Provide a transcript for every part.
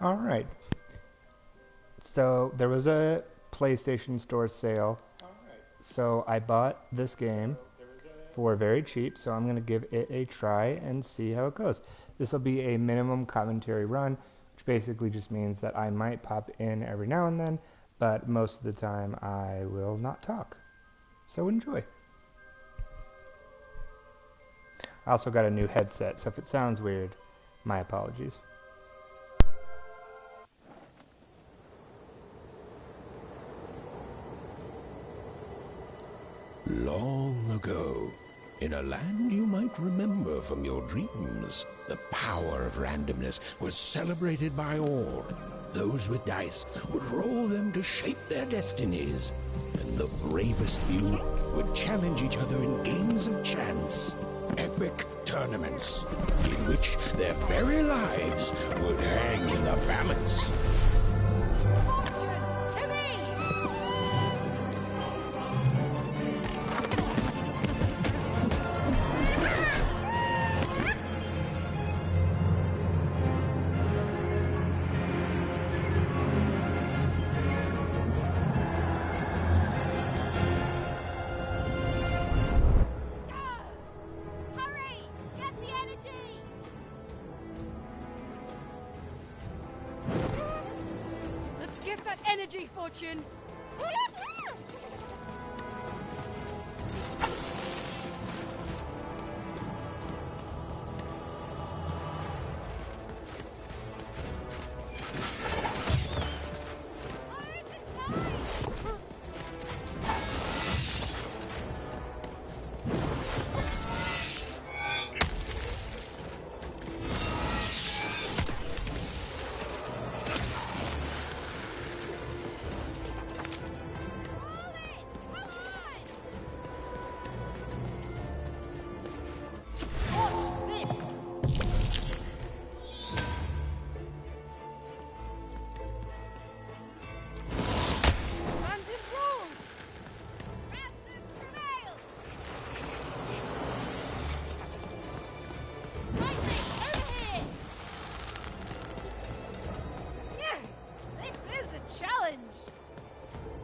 All right. So there was a PlayStation Store sale. So I bought this game for very cheap. So I'm going to give it a try and see how it goes. This will be a minimum commentary run, which basically just means that I might pop in every now and then, but most of the time I will not talk. So enjoy. I also got a new headset, so if it sounds weird, my apologies. Long ago, in a land you might remember from your dreams, the power of randomness was celebrated by all. Those with dice would roll them to shape their destinies, and the bravest few would challenge each other in games of chance. Epic tournaments, in which their very lives would hang in the balance. Energy, Fortune!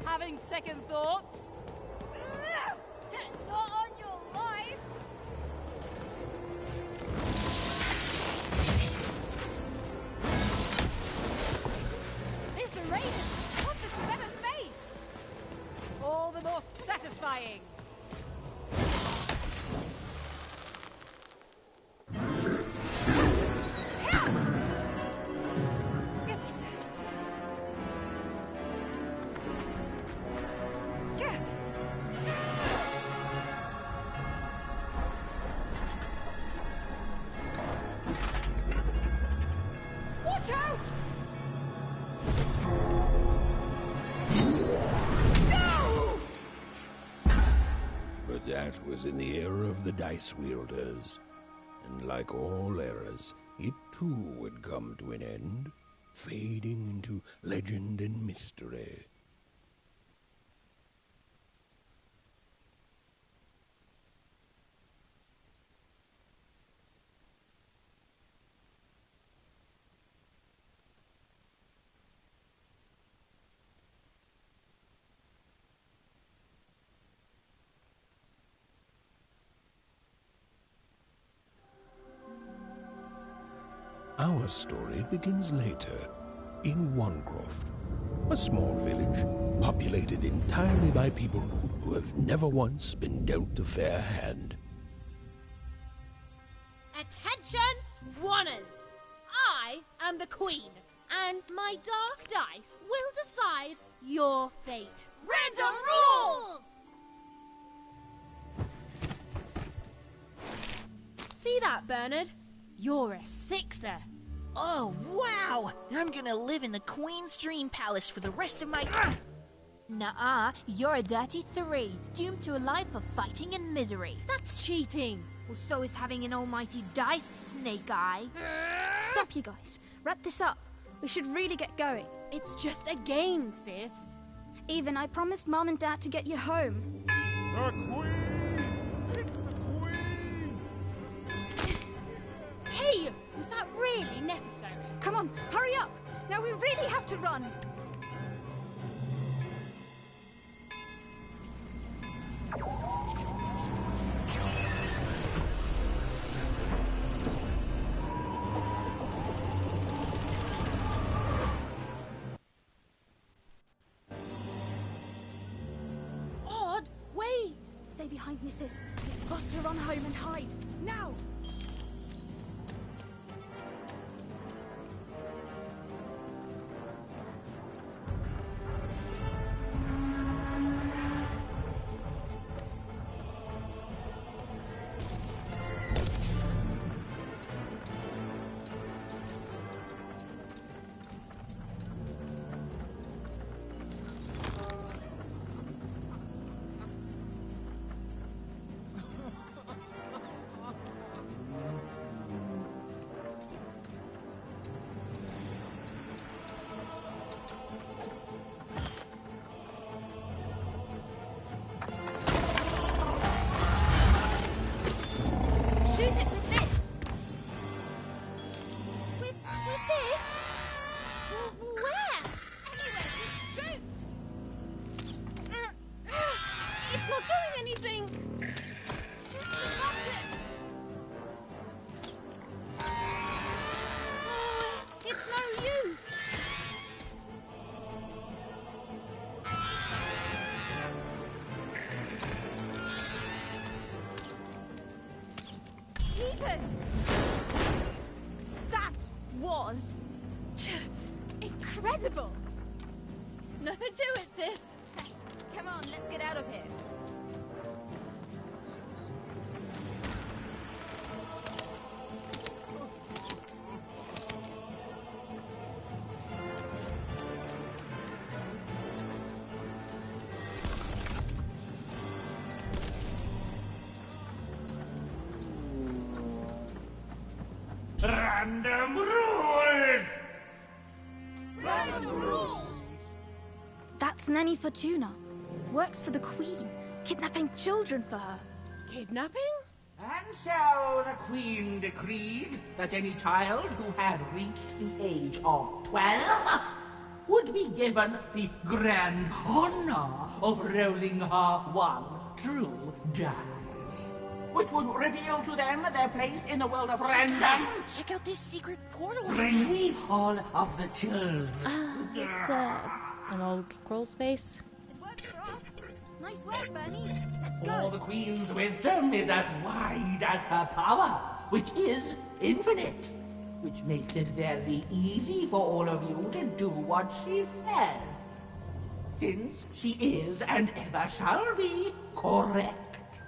Having second thoughts? Not on your life! This raven, what the seventh face? All the more satisfying. That was in the era of the dice wielders, and like all eras, it too would come to an end, fading into legend and mystery. Our story begins later, in Wanecroft, a small village populated entirely by people who have never once been dealt a fair hand. Attention, Wanners! I am the Queen, and my dark dice will decide your fate. Random rules! See that, Bernard? You're a sixer. Oh, wow! I'm gonna live in the Queen's Dream Palace for the rest of my... Nuh-uh, you're a dirty 3, doomed to a life of fighting and misery. That's cheating. Well, so is having an almighty dice, Snake Eye. Stop, you guys. Wrap this up. We should really get going. It's just a game, sis. Even, I promised Mom and Dad to get you home. The Queen! It's the Queen! Hey, was that really necessary? Come on, hurry up! Now we really have to run. Odd, wait! Stay behind, Mrs. We've got to run home and hide. Now! Shoot it with this! With this? Where? Anywhere, just shoot! It's not doing anything! Shoot the button! Oh, it's no use! Ethan! That was incredible! Nothing to it, sis! Come on, let's get out of here. Random rules! That's Nanny Fortuna. Works for the Queen, kidnapping children for her. Kidnapping? And so the Queen decreed that any child who had reached the age of 12 would be given the grand honor of rolling her one true dice, which would reveal to them their place in the world of random. Check out this secret portal. Bring me all of the children. It's an old crawl space. It works for us. Nice work, Bernie. Let's For go. the Queen's wisdom is as wide as her power, which is infinite, which makes it very easy for all of you to do what she says, since she is and ever shall be correct.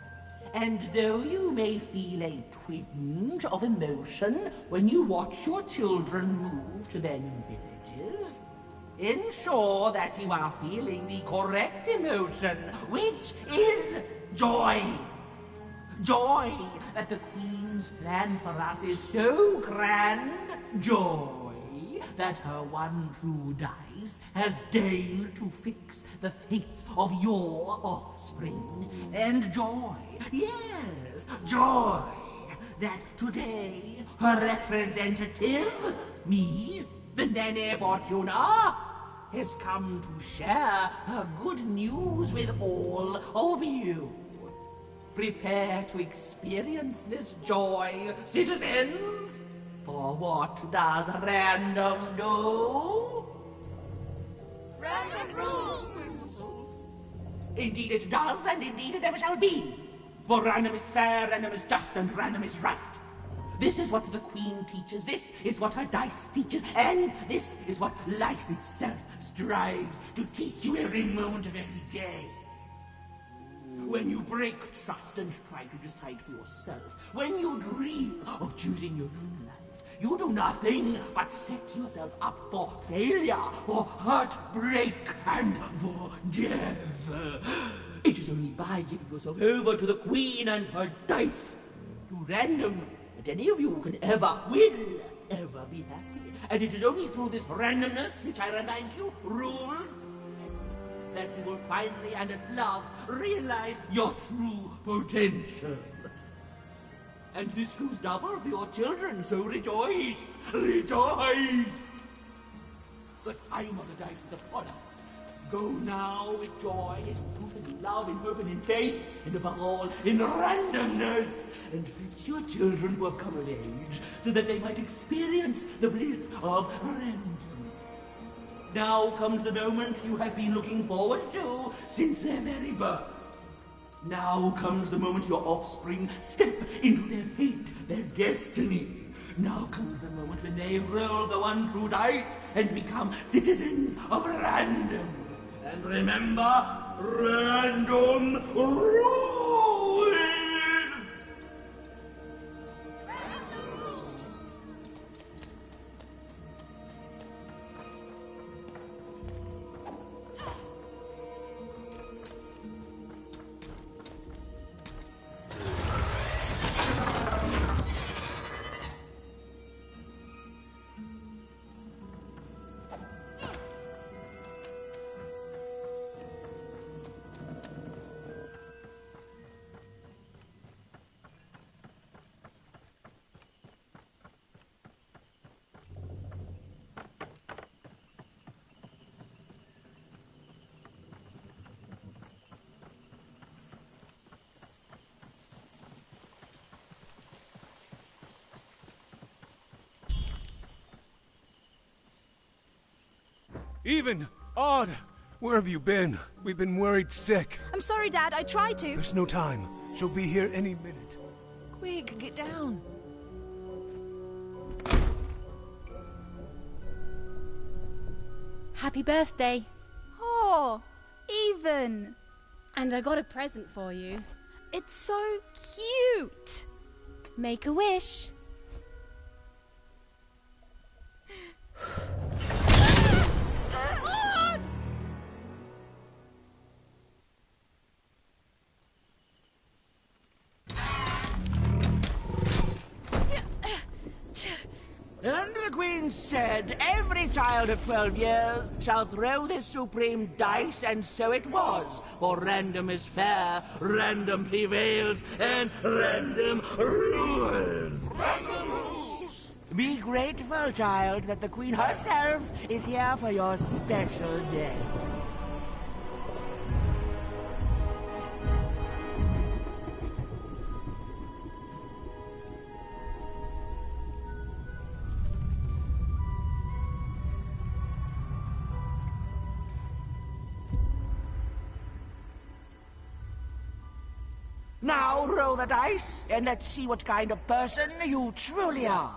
And though you may feel a twinge of emotion when you watch your children move to their new villages, ensure that you are feeling the correct emotion, which is joy. Joy that the Queen's plan for us is so grand. Joy that her one true dice has deigned to fix the fates of your offspring. And joy, yes, joy that today her representative, me, the Nene Fortuna, has come to share her good news with all of you. Prepare to experience this joy, citizens, for what does random do? Random rules! Indeed it does, and indeed it ever shall be. For random is fair, random is just, and random is right. This is what the Queen teaches, this is what her dice teaches, and this is what life itself strives to teach you every moment of every day. When you break trust and try to decide for yourself, when you dream of choosing your own life, you do nothing but set yourself up for failure, for heartbreak, and for death. It is only by giving yourself over to the Queen and her dice, to random, that any of you can will ever be happy. And it is only through this randomness, which I remind you, rules, that you will finally and at last realize your true potential. And this goes double for your children, so rejoice! Rejoice! The time of the dice is upon us. Go now with joy, in truth and love, in hope and in faith, and above all, in randomness. And fetch your children who have come of age, so that they might experience the bliss of random. Now comes the moment you have been looking forward to since their very birth. Now comes the moment your offspring step into their fate, their destiny. Now comes the moment when they roll the one true dice and become citizens of random. And remember, random rules! Even! Odd! Where have you been? We've been worried sick. I'm sorry, Dad. I tried to. There's no time. She'll be here any minute. Quick, get down. Happy birthday. Oh, Even. And I got a present for you. It's so cute. Make a wish. And the Queen said, every child of 12 years shall throw this supreme dice, and so it was. For random is fair, random prevails, and random rules. Random rules! Be grateful, child, that the Queen herself is here for your special day. Now roll the dice, and let's see what kind of person you truly are.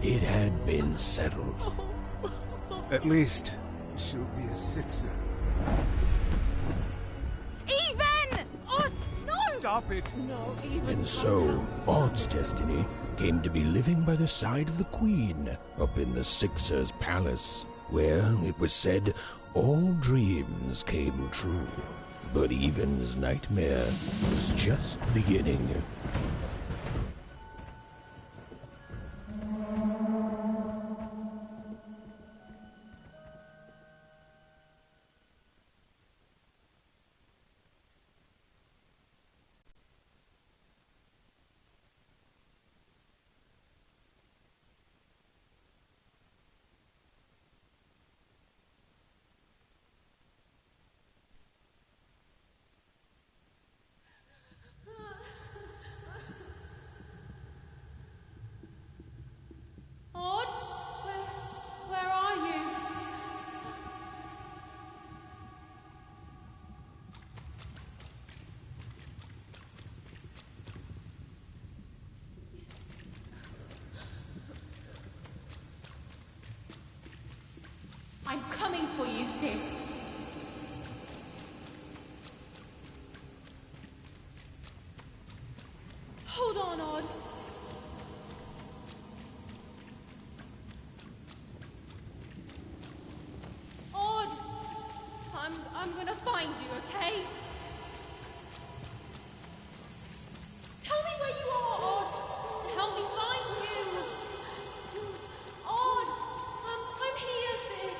It had been settled. At least, she'll be a sixer. Even! Oh, no! Stop it! No, even And so, Odd's destiny came to be living by the side of the Queen up in the Sixer's palace, where, it was said, all dreams came true. But Even's nightmare was just beginning. Odd? Where are you? I'm coming for you, sis. Hold on, Odd. Odd! I'm gonna find you, okay? Tell me where you are, Odd! Help me find you! Odd! I'm here, sis!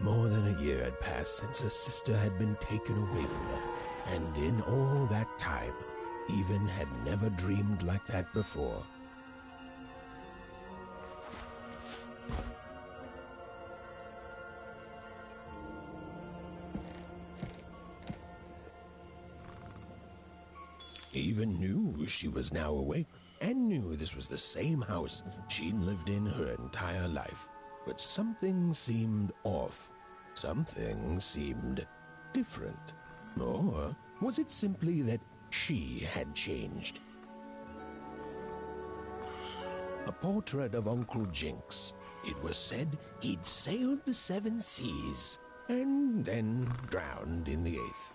More than a year had passed since her sister had been taken away from her, and in all that time, Even had never dreamed like that before. Even knew she was now awake, and knew this was the same house she'd lived in her entire life. But something seemed off. Something seemed different. Or was it simply that she had changed? A portrait of Uncle Jinx. It was said he'd sailed the 7 seas and then drowned in the 8th.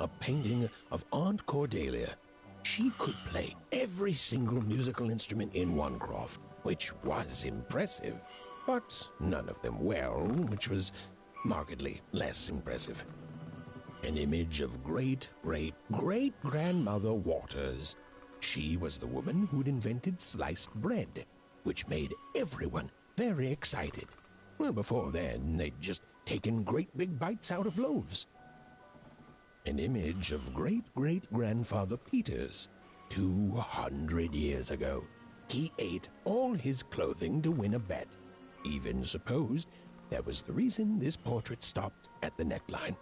A painting of Aunt Cordelia. She could play every single musical instrument in Wanecroft, which was impressive, but none of them well, which was markedly less impressive. An image of great-great-great-grandmother Waters. She was the woman who'd invented sliced bread, which made everyone very excited. Well, before then, they'd just taken great big bites out of loaves. An image of great-great-grandfather Peters. 200 years ago, he ate all his clothing to win a bet. Even supposed that was the reason this portrait stopped at the neckline.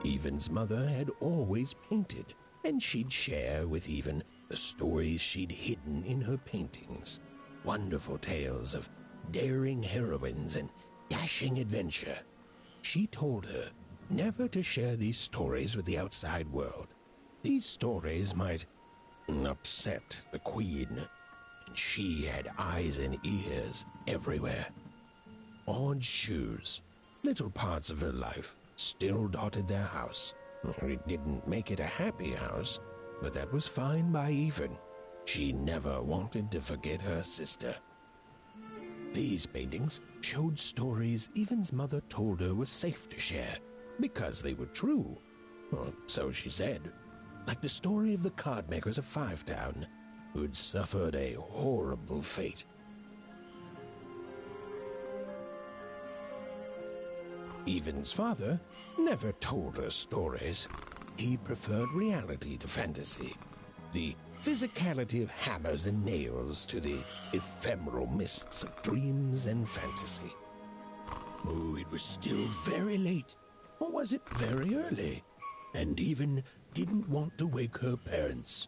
Even's mother had always painted, and she'd share with Even the stories she'd hidden in her paintings. Wonderful tales of daring heroines and dashing adventure. She told her never to share these stories with the outside world. These stories might upset the Queen, and she had eyes and ears everywhere. Odd shoes, little parts of her life, still dotted their house. It didn't make it a happy house, but that was fine by Even. She never wanted to forget her sister. These paintings showed stories Even's mother told her were safe to share, because they were true. Or so she said. Like the story of the card makers of Five Town, who'd suffered a horrible fate. Even's father never told her stories. He preferred reality to fantasy, the physicality of hammers and nails to the ephemeral mists of dreams and fantasy. Oh, it was still very late. Or was it very early? And Even didn't want to wake her parents.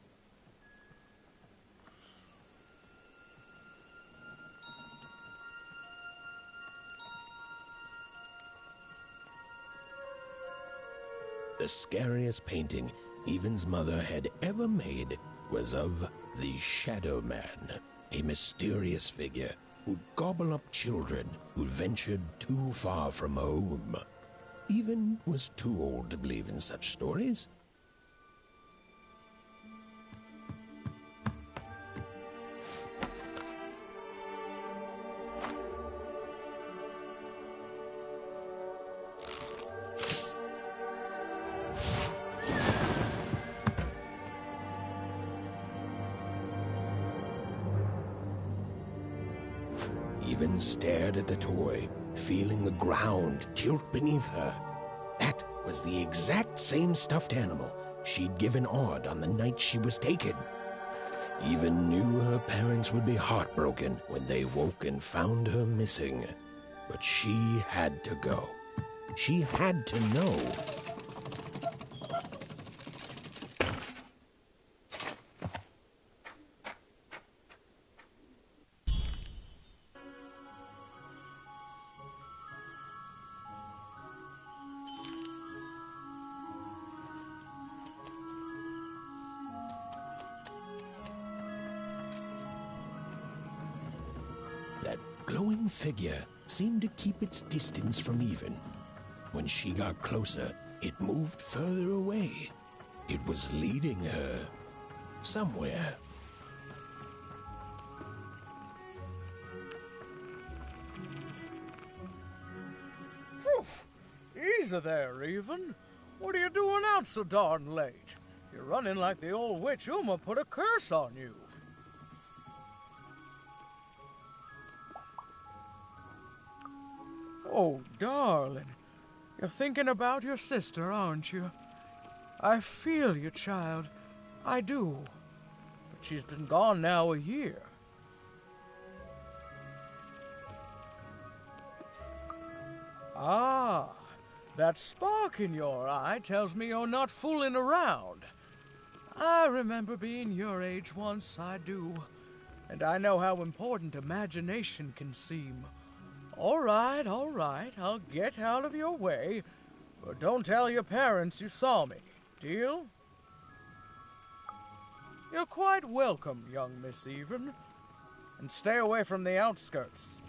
The scariest painting Even's mother had ever made was of the Shadow Man, a mysterious figure who'd gobble up children who'd ventured too far from home. Even was too old to believe in such stories. Even stared at the toy, feeling the ground tilt beneath her. That was the exact same stuffed animal she'd given Odd on the night she was taken. Even knew her parents would be heartbroken when they woke and found her missing. But she had to go. She had to know. That glowing figure seemed to keep its distance from Even. When she got closer, it moved further away. It was leading her somewhere. Phew! Easy there, Even. What are you doing out so darn late? You're running like the old witch Uma put a curse on you. Oh, darling. You're thinking about your sister, aren't you? I feel you, child. I do. But she's been gone now a year. Ah, that spark in your eye tells me you're not fooling around. I remember being your age once, I do. And I know how important imagination can seem. All right, I'll get out of your way. But don't tell your parents you saw me. Deal? You're quite welcome, young Miss Even. And stay away from the outskirts.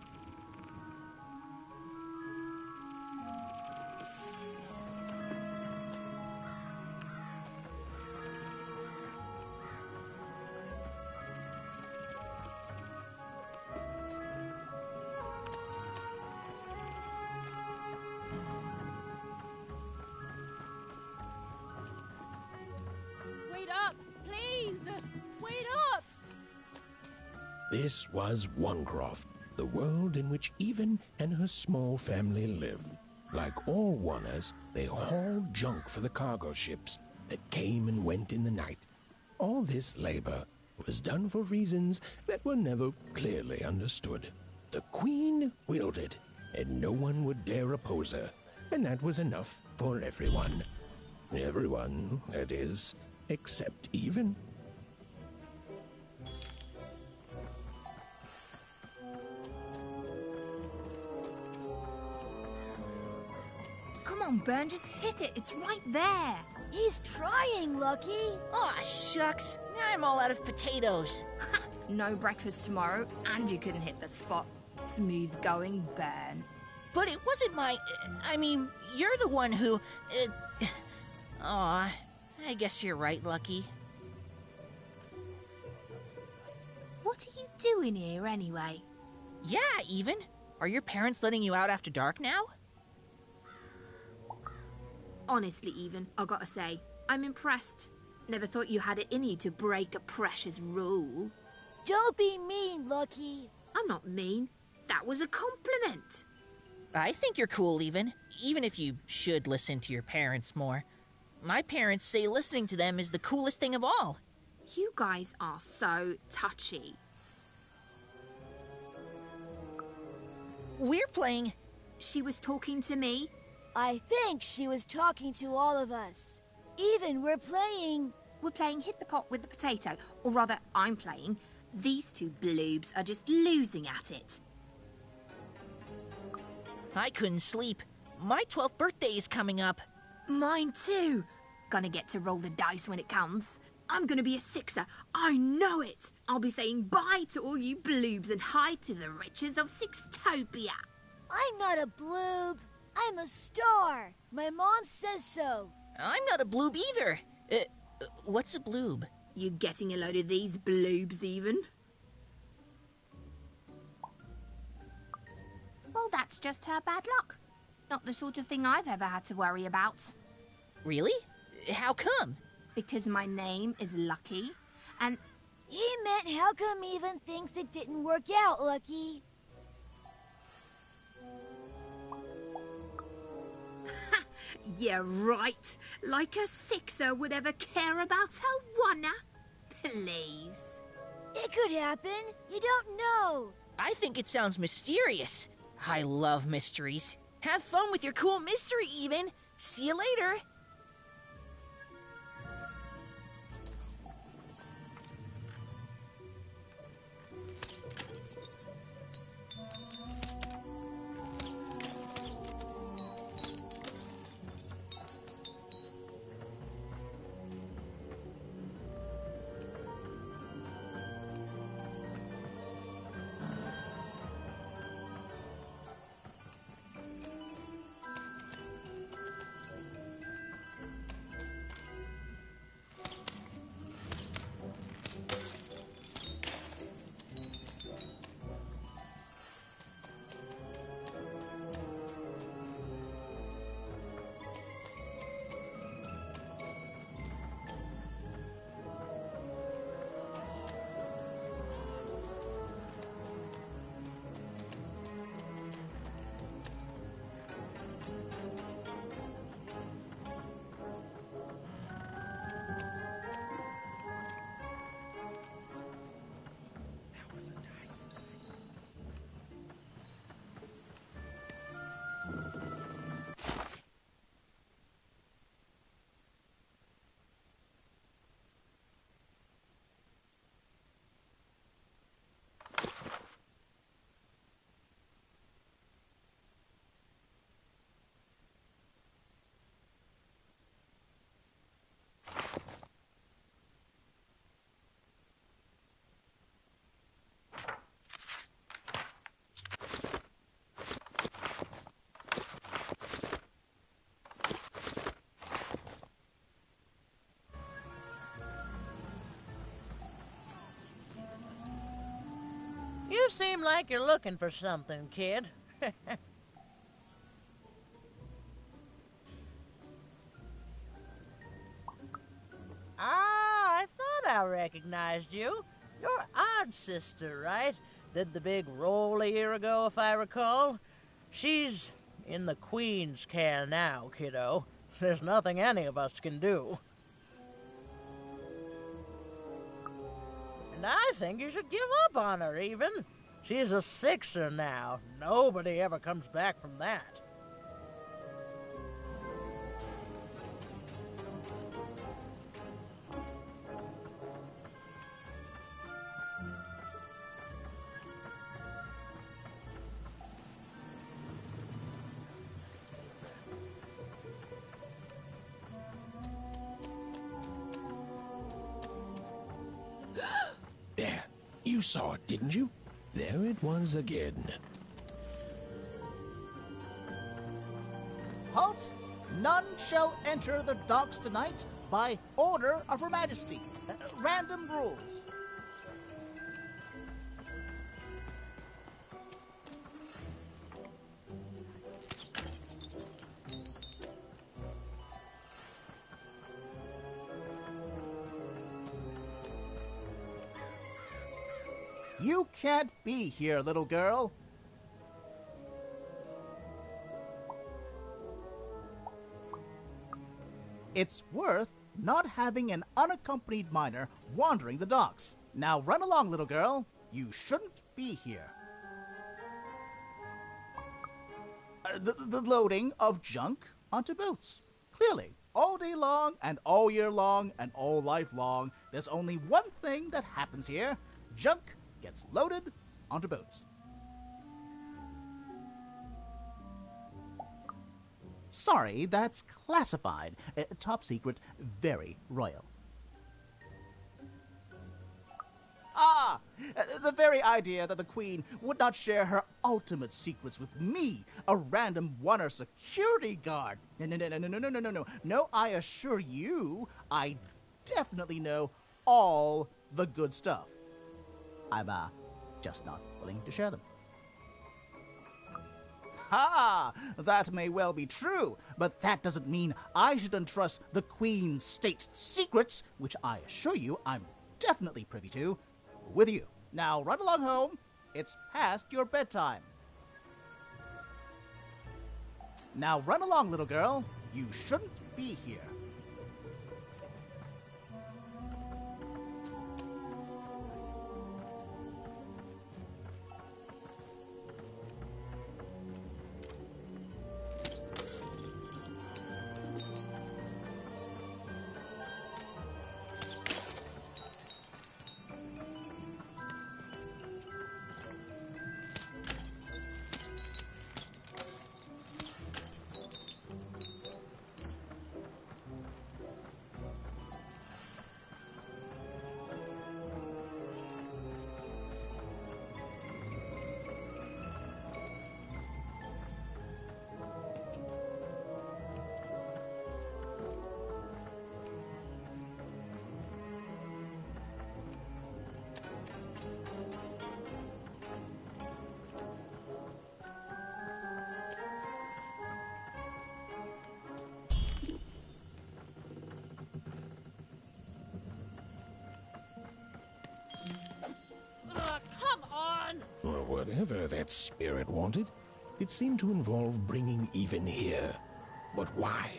Wait up, please! Wait up! This was Onecroft, the world in which Even and her small family lived. Like all Wanners, they hauled junk for the cargo ships that came and went in the night. All this labor was done for reasons that were never clearly understood. The Queen willed it, and no one would dare oppose her, and that was enough for everyone. Everyone, that is, except Even. Come on, Ben, just hit it. It's right there. He's trying, Lucky. Aw, shucks. Now I'm all out of potatoes. No breakfast tomorrow, and you couldn't hit the spot. Smooth going, Ben. But it wasn't my... I mean, you're the one who... Aw, I guess you're right, Lucky. What are you doing here, anyway? Yeah, Even. Are your parents letting you out after dark now? Honestly, Even, I gotta say, I'm impressed. Never thought you had it in you to break a precious rule. Don't be mean, Lucky. I'm not mean. That was a compliment. I think you're cool, Even if you should listen to your parents more. My parents say listening to them is the coolest thing of all. You guys are so touchy. We're playing... She was talking to me. I think she was talking to all of us. Even we're playing Hit the Pot with the Potato. Or rather, I'm playing. These two bloobs are just losing at it. I couldn't sleep. My 12th birthday is coming up. Mine too. Gonna get to roll the dice when it comes. I'm gonna be a sixer. I know it. I'll be saying bye to all you bloobs and hi to the riches of Sixtopia. I'm not a bloob. I'm a star. My mom says so. I'm not a bloob either. What's a bloob? You getting a load of these bloobs, Even? Well, that's just her bad luck. Not the sort of thing I've ever had to worry about. Really? How come? Because my name is Lucky, and... He meant how come Even thinks it didn't work out, Lucky? Yeah, right. Like a sixer would ever care about her wanna. Please. It could happen. You don't know. I think it sounds mysterious. I love mysteries. Have fun with your cool mystery, Even. See you later. You seem like you're looking for something, kid. I thought I recognized you. You're Odd Sister, right? Did the big roll a year ago, if I recall. She's in the Queen's care now, kiddo. There's nothing any of us can do. And I think you should give up on her, even. She's a Sixer now. Nobody ever comes back from that. There, you saw it, didn't you? There it was again. Halt! None shall enter the docks tonight by order of Her Majesty. Random rules. You can't be here, little girl. It's worth not having an unaccompanied minor wandering the docks. Now run along, little girl. You shouldn't be here. The loading of junk onto boats. Clearly, all day long and all year long and all life long, there's only one thing that happens here. Junk gets loaded onto boats. Sorry, that's classified. Top secret, very royal. The very idea that the Queen would not share her ultimate secrets with me, a random Wunner security guard. No. No, I assure you, I definitely know all the good stuff. I'm, just not willing to share them. That may well be true, but that doesn't mean I should entrust the Queen's state secrets, which I assure you I'm definitely privy to, with you. Now run along home. It's past your bedtime. Now run along, little girl. You shouldn't be here. Or whatever that spirit wanted, it seemed to involve bringing Even here. But why?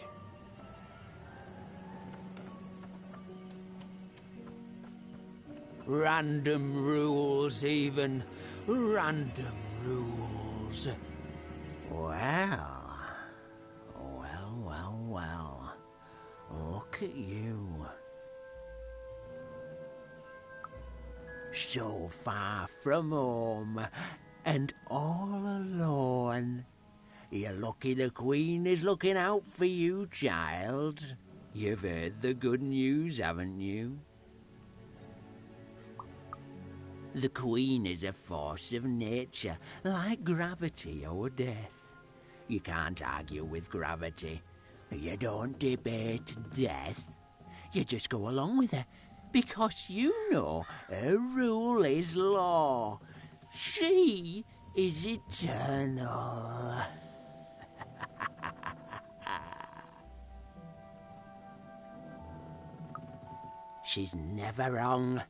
Random rules, Even. Random rules. Well. Look at you. So far from home, and all alone. You're lucky the Queen is looking out for you, child. You've heard the good news, haven't you? The Queen is a force of nature, like gravity or death. You can't argue with gravity. You don't debate death. You just go along with her. Because you know her rule is law. She is eternal. She's never wrong.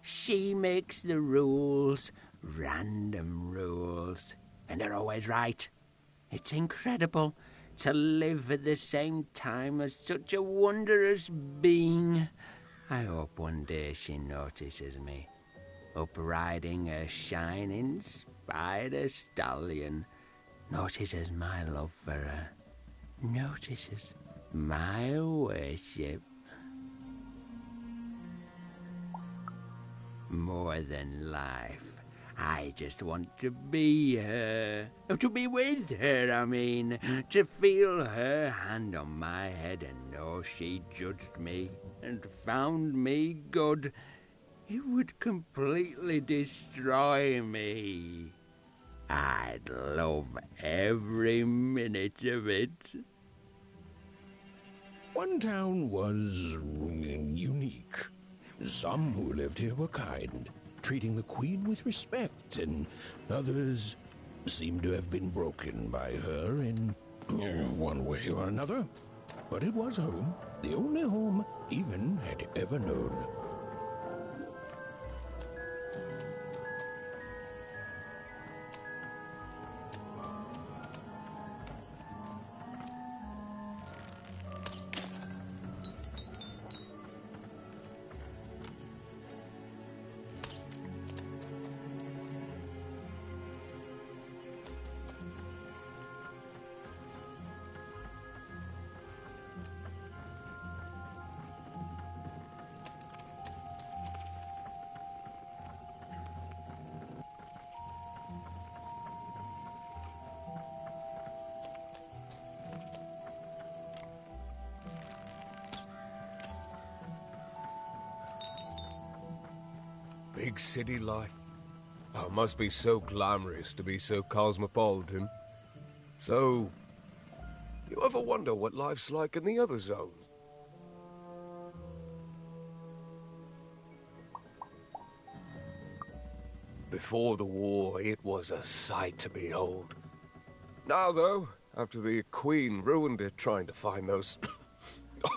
She makes the rules, random rules, and they're always right. It's incredible to live at the same time as such a wondrous being. I hope one day she notices me, up riding a shining spider stallion, notices my love for her, notices my worship. More than life, I just want to be her. To be with her, I mean. To feel her hand on my head and know she judged me and found me good. It would completely destroy me. I'd love every minute of it. One town was unique. Some who lived here were kind, treating the Queen with respect, and others seemed to have been broken by her in one way or another. But it was home, the only home Even had ever known. Big city life. Oh, it must be so glamorous to be so cosmopolitan. So, you ever wonder what life's like in the other zones? Before the war, it was a sight to behold. Now, though, after the Queen ruined it trying to find those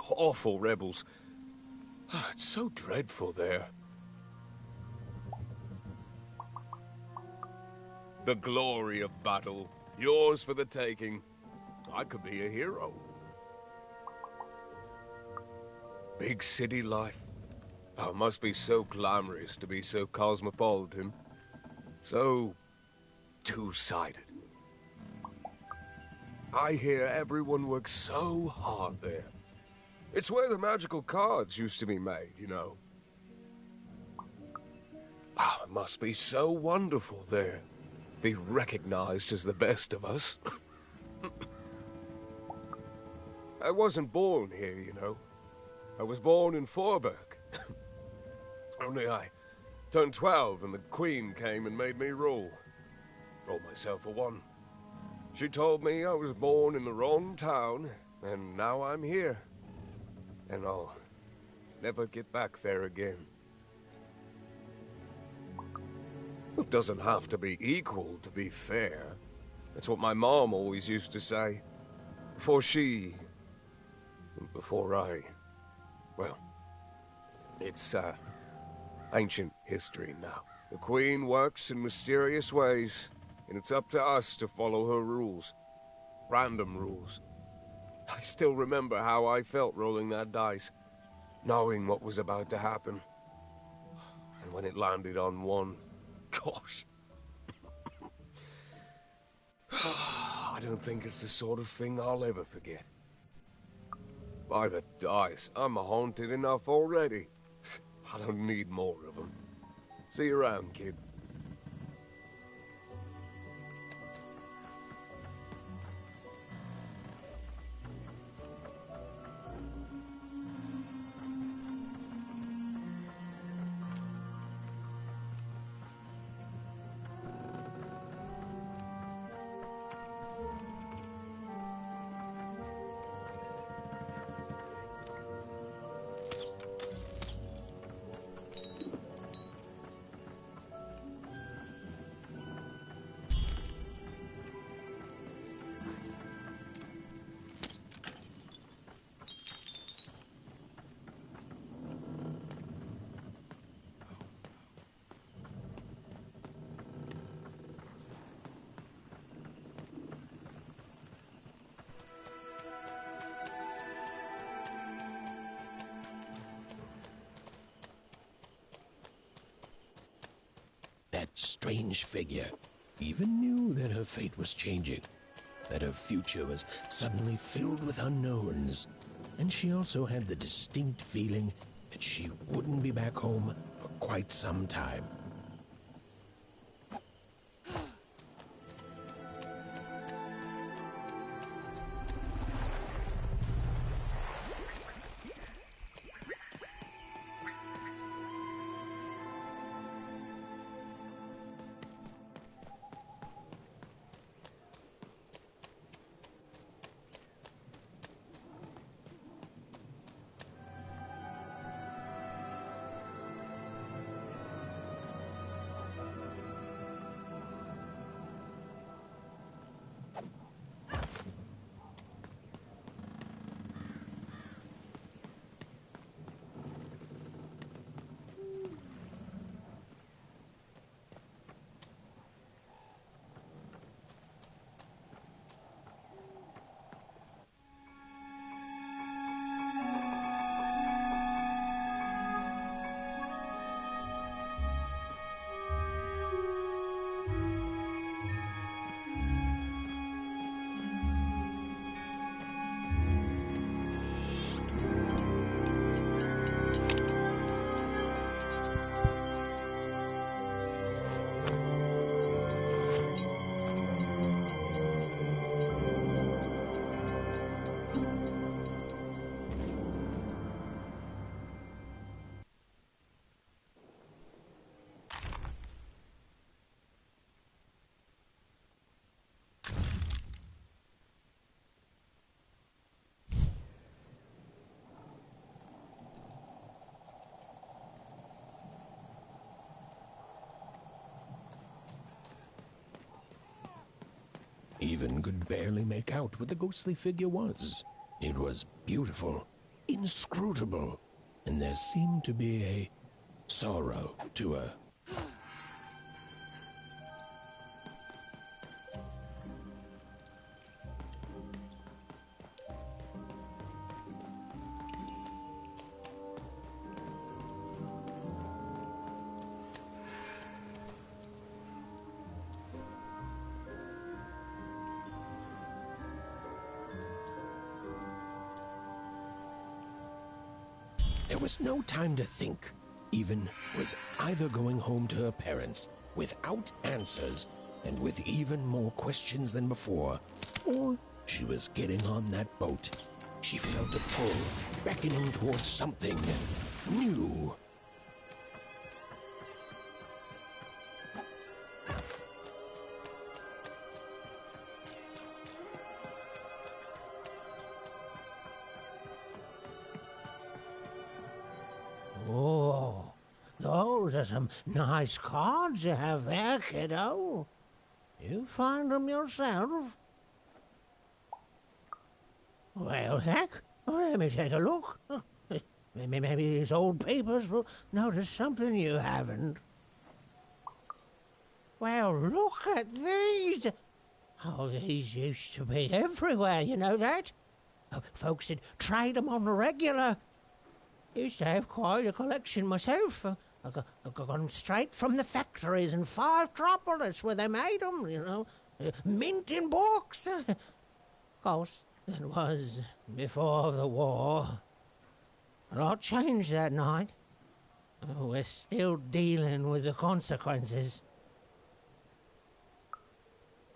awful rebels, it's so dreadful there. The glory of battle, yours for the taking. I could be a hero. Big city life. Oh, it must be so glamorous to be so cosmopolitan. So two-sided. I hear everyone works so hard there. It's where the magical cards used to be made, you know. Oh, it must be so wonderful there. Be recognized as the best of us. I wasn't born here, you know. I was born in Forberg. Only I turned 12 and the Queen came and made me rule. Brought myself for one. She told me I was born in the wrong town, and now I'm here. And I'll never get back there again. It doesn't have to be equal to be fair. That's what my mom always used to say. Before I... Well, it's, ancient history now. The Queen works in mysterious ways, and it's up to us to follow her rules. Random rules. I still remember how I felt rolling that dice, knowing what was about to happen. And when it landed on one... Gosh. I don't think it's the sort of thing I'll ever forget. By the dice, I'm haunted enough already. I don't need more of them. See you around, kid. strange figure, even knew that her fate was changing, that her future was suddenly filled with unknowns, and she also had the distinct feeling that she wouldn't be back home for quite some time. Even could barely make out what the ghostly figure was. It was beautiful, inscrutable, and there seemed to be a sorrow to her. There was no time to think. Even was either going home to her parents without answers and with even more questions than before, or she was getting on that boat. She felt a pull, beckoning towards something new. Oh, those are some nice cards you have there, kiddo. You find them yourself? Well, heck, let me take a look. Maybe these old papers will notice something you haven't. Well, look at these. Oh, these used to be everywhere, you know that? Folks would trade them on the regular. Used to have quite a collection myself. I got them straight from the factories in 5 Tropolis where they made them, you know. Mint in books. Of course, that was before the war. A lot changed that night. We're still dealing with the consequences.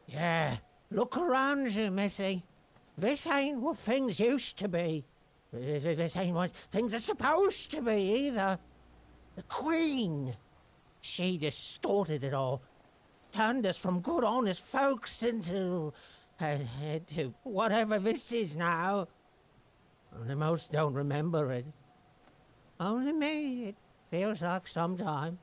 Yeah, look around you, Missy. This ain't what things used to be. This ain't what things are supposed to be, either. The Queen, she distorted it all. Turned us from good, honest folks into whatever this is now. Only most don't remember it. Only me, it feels like some time.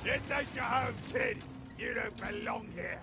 This ain't your home, kid. You don't belong here.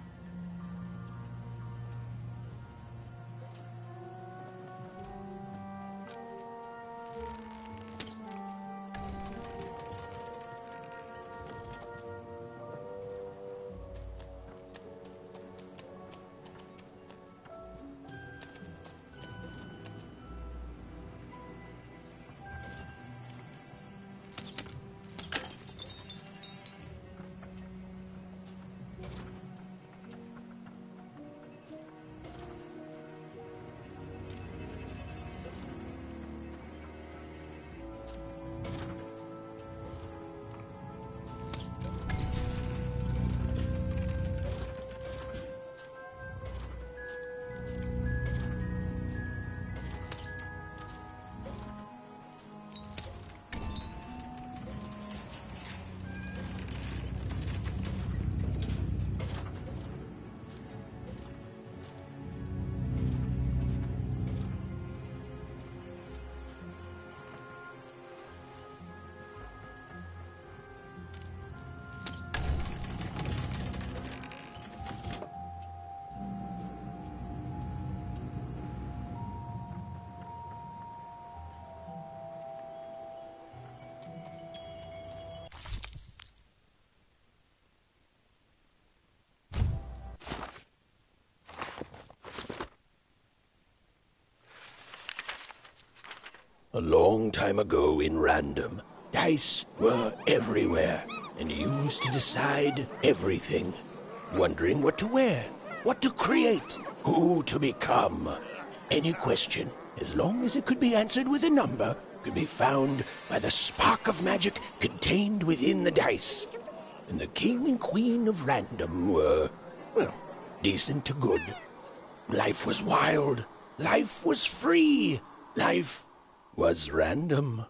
A long time ago in Random, dice were everywhere and used to decide everything. Wondering what to wear, what to create, who to become. Any question, as long as it could be answered with a number, could be found by the spark of magic contained within the dice. And the king and queen of Random were, well, decent to good. Life was wild. Life was free. Life was random.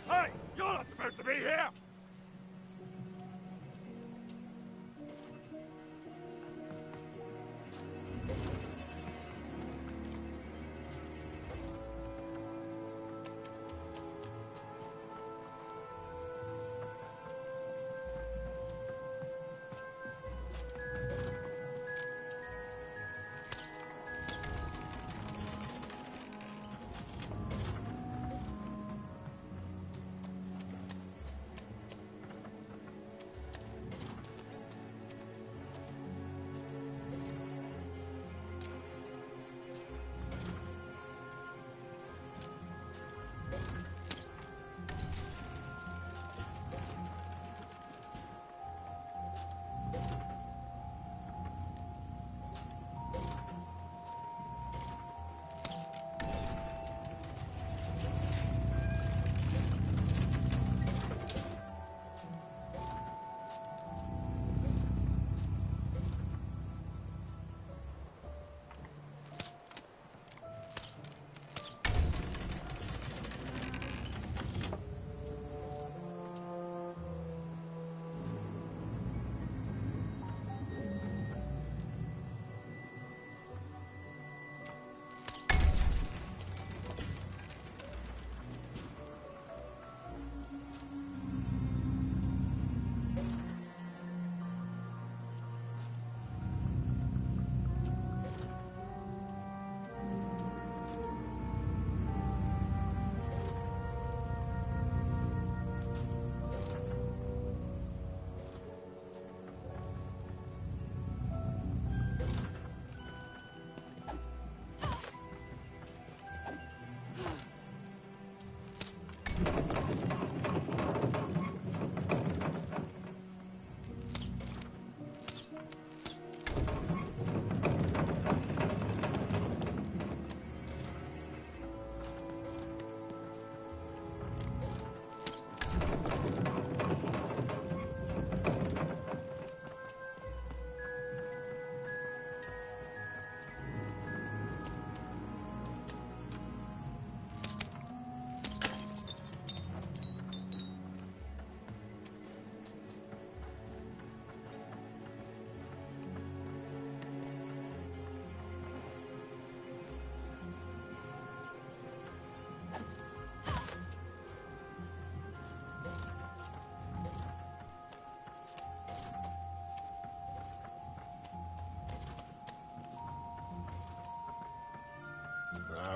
Hey, you're not supposed to be here!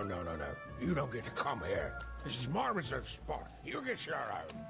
No. You don't get to come here. This is my reserved spot. You get your own.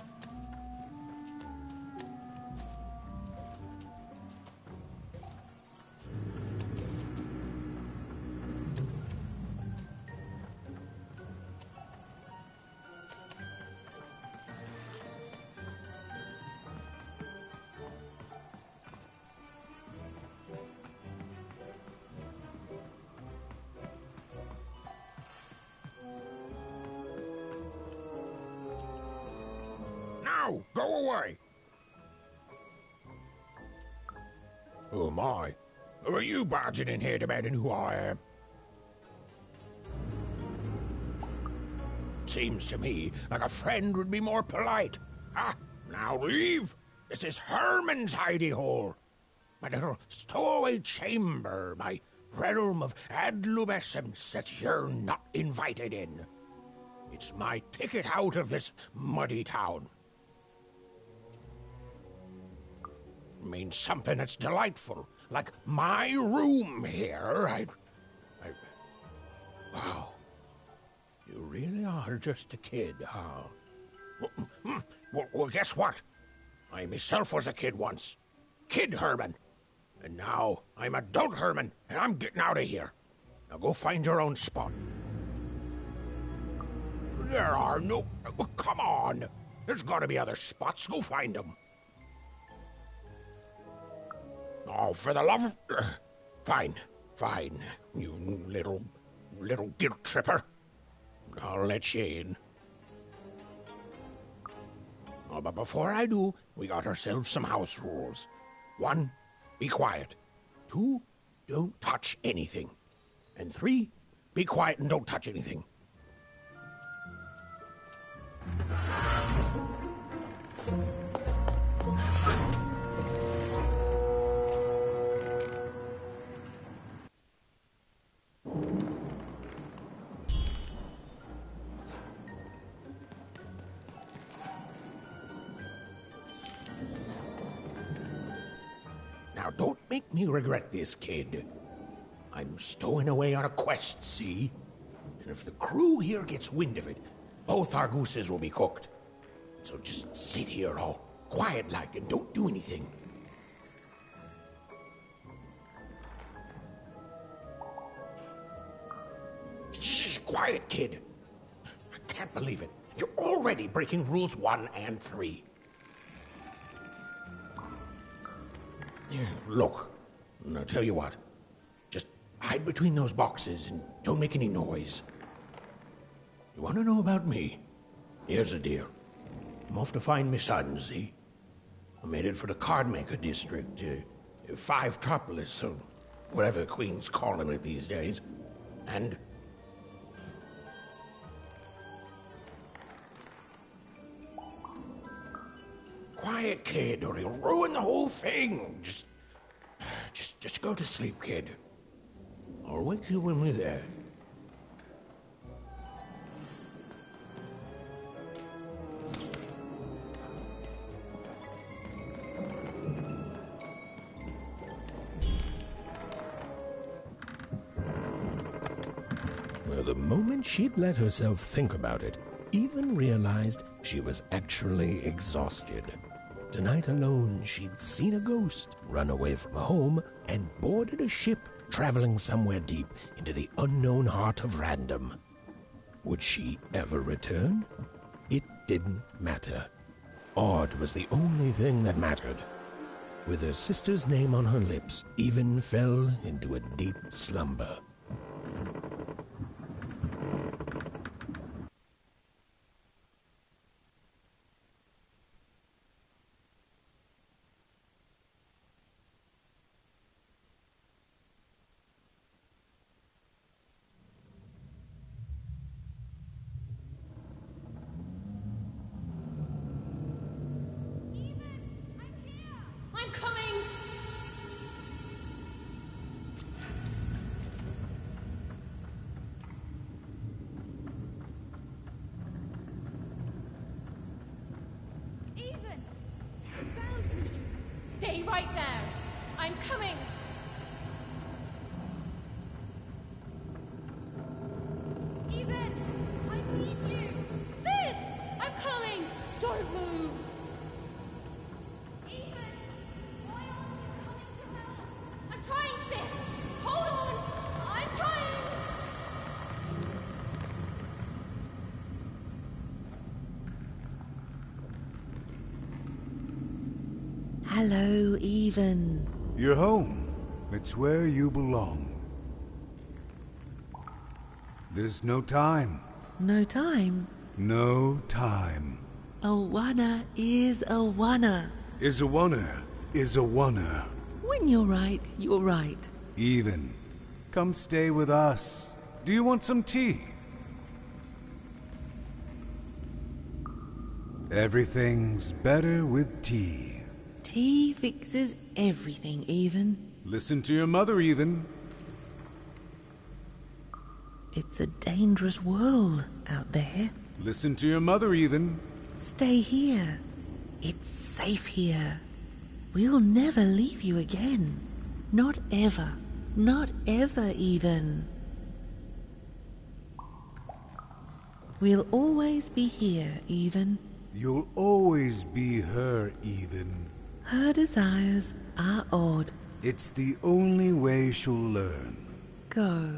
Now, go away! Who am I? Who are you barging in here demanding who I am? Seems to me like a friend would be more polite. Ah, now leave! This is Herman's hidey hole. My little stowaway chamber, my realm of adlubescence that you're not invited in. It's my ticket out of this muddy town. Means something that's delightful, like my room here. Wow. You really are just a kid, huh? Well, guess what? I myself was a kid once. Kid Herman. And now I'm adult Herman, and I'm getting out of here. Now go find your own spot. There are no... Come on. There's got to be other spots. Go find them. Oh, for the love of... Fine. You little guilt tripper. I'll let you in. Oh, but before I do, we got ourselves some house rules. 1, be quiet. 2, don't touch anything. And 3, be quiet and don't touch anything. Now, don't make me regret this, kid. I'm stowing away on a quest, see? And if the crew here gets wind of it, both our gooses will be cooked. So just sit here all quiet-like and don't do anything. Shh, quiet, kid. I can't believe it. You're already breaking rules 1 and 3. Look, I'll tell you what. Just hide between those boxes and don't make any noise. You want to know about me? Here's the deal. I'm off to find my son, see? I'm headed for the Cardmaker district, 5-tropolis, or whatever the Queen's calling it these days. And... Quiet, kid, or he'll ruin the whole thing. Just go to sleep, kid. I'll wake you when we're there. Well, the moment she'd let herself think about it, even realized she was actually exhausted. Tonight alone, she'd seen a ghost, run away from home, and boarded a ship traveling somewhere deep into the unknown heart of Random. Would she ever return? It didn't matter. Odd was the only thing that mattered. With her sister's name on her lips, Even fell into a deep slumber. I'm coming! Even! You found me! Stay right there! I'm coming! Hello, Even. You're home. It's where you belong. There's no time. No time? No time. A wanna is a wanna. Is a wanna, is a wanna. When you're right, you're right. Even. Come stay with us. Do you want some tea? Everything's better with tea. Tea fixes everything, Even. Listen to your mother, Even. It's a dangerous world out there. Listen to your mother, Even. Stay here. It's safe here. We'll never leave you again. Not ever. Not ever, Even. We'll always be here, Even. You'll always be her, Even. Her desires are odd. It's the only way she'll learn. Go.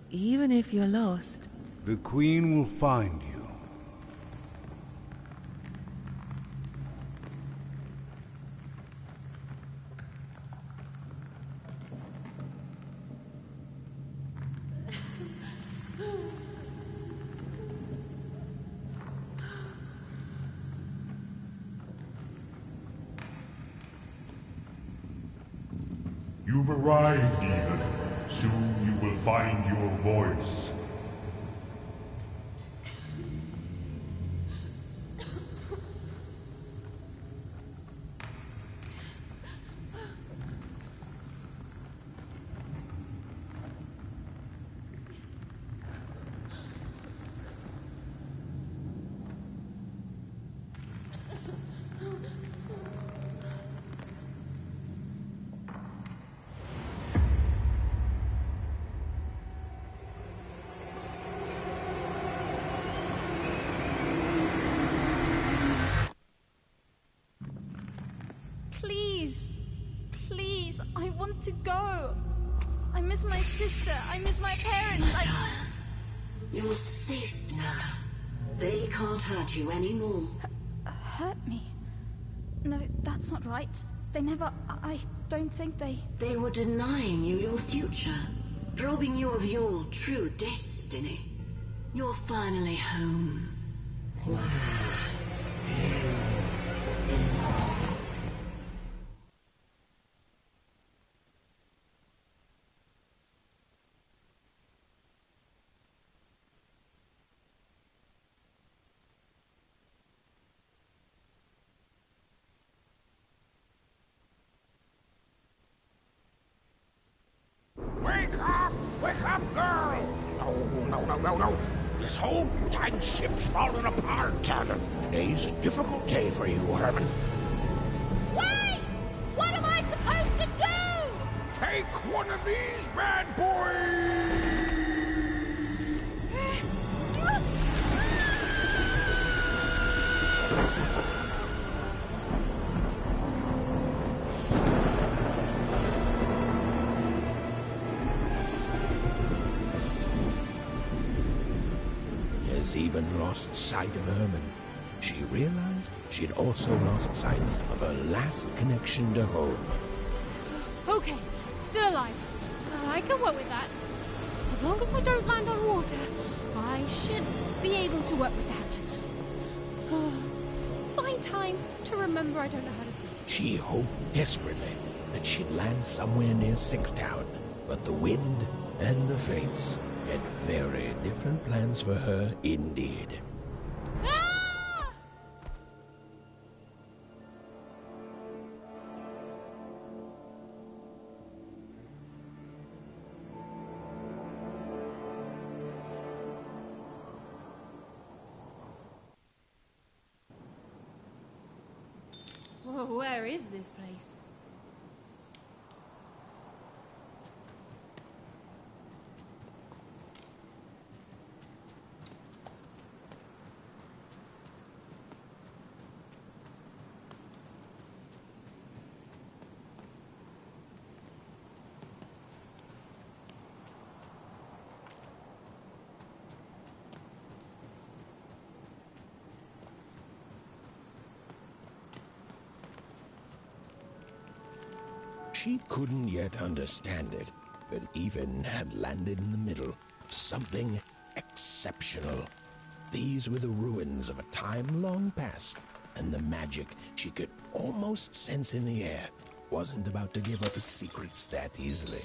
Even if you're lost. The Queen will find you. You've arrived, Even. Soon you will find your voice. Please. Please, I want to go. I miss my sister. I miss my parents. You're safe now. They can't hurt you anymore. Hurt me? No, that's not right. They never... I don't think they... They were denying you your future, robbing you of your true destiny. You're finally home. Wake up, girl! No. This whole time ship's falling apart. Today's a difficult day for you, Herman. Wait! What am I supposed to do? Take one of these bad boys! Has even lost sight of Herman. She realized she'd also lost sight of her last connection to home. Okay, still alive. I can work with that. As long as I don't land on water, I should be able to work with that. Find time to remember I don't know how to swim. She hoped desperately that she'd land somewhere near Sixtown, but the wind and the fates had very different plans for her indeed. Whoa, where is this place? She couldn't yet understand it, but Even had landed in the middle of something exceptional. These were the ruins of a time long past, and the magic she could almost sense in the air wasn't about to give up its secrets that easily.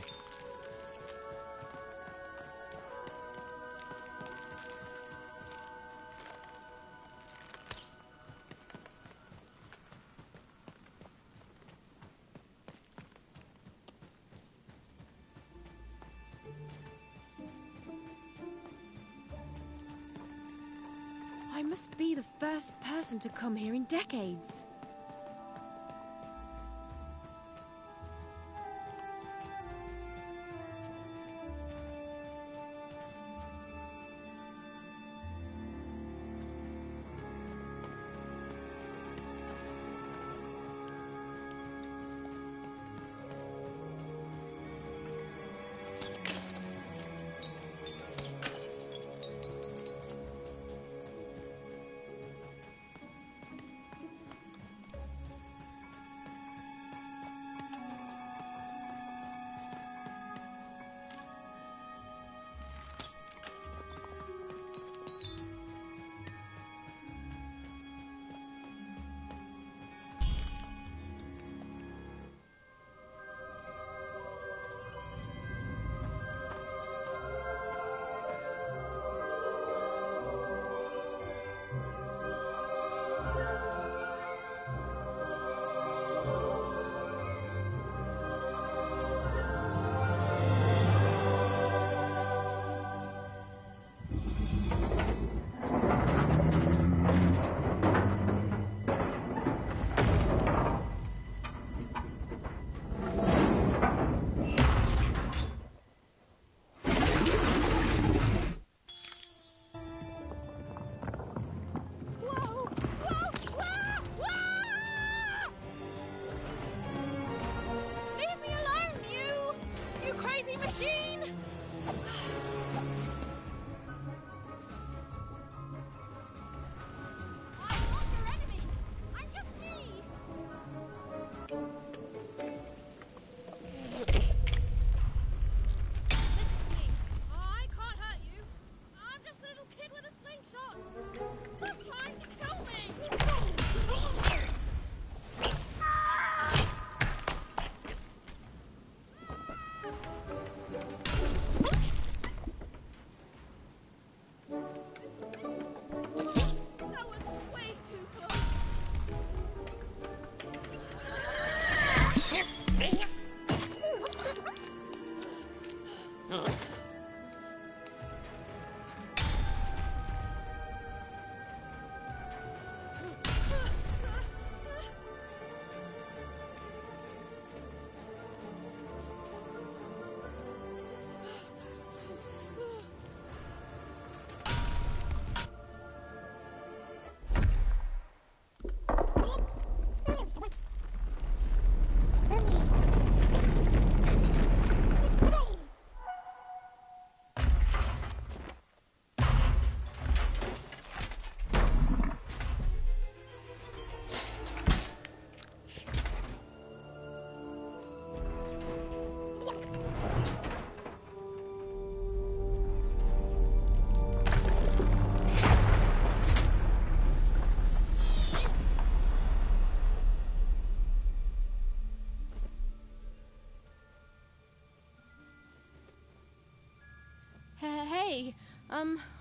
I must be the first person to come here in decades.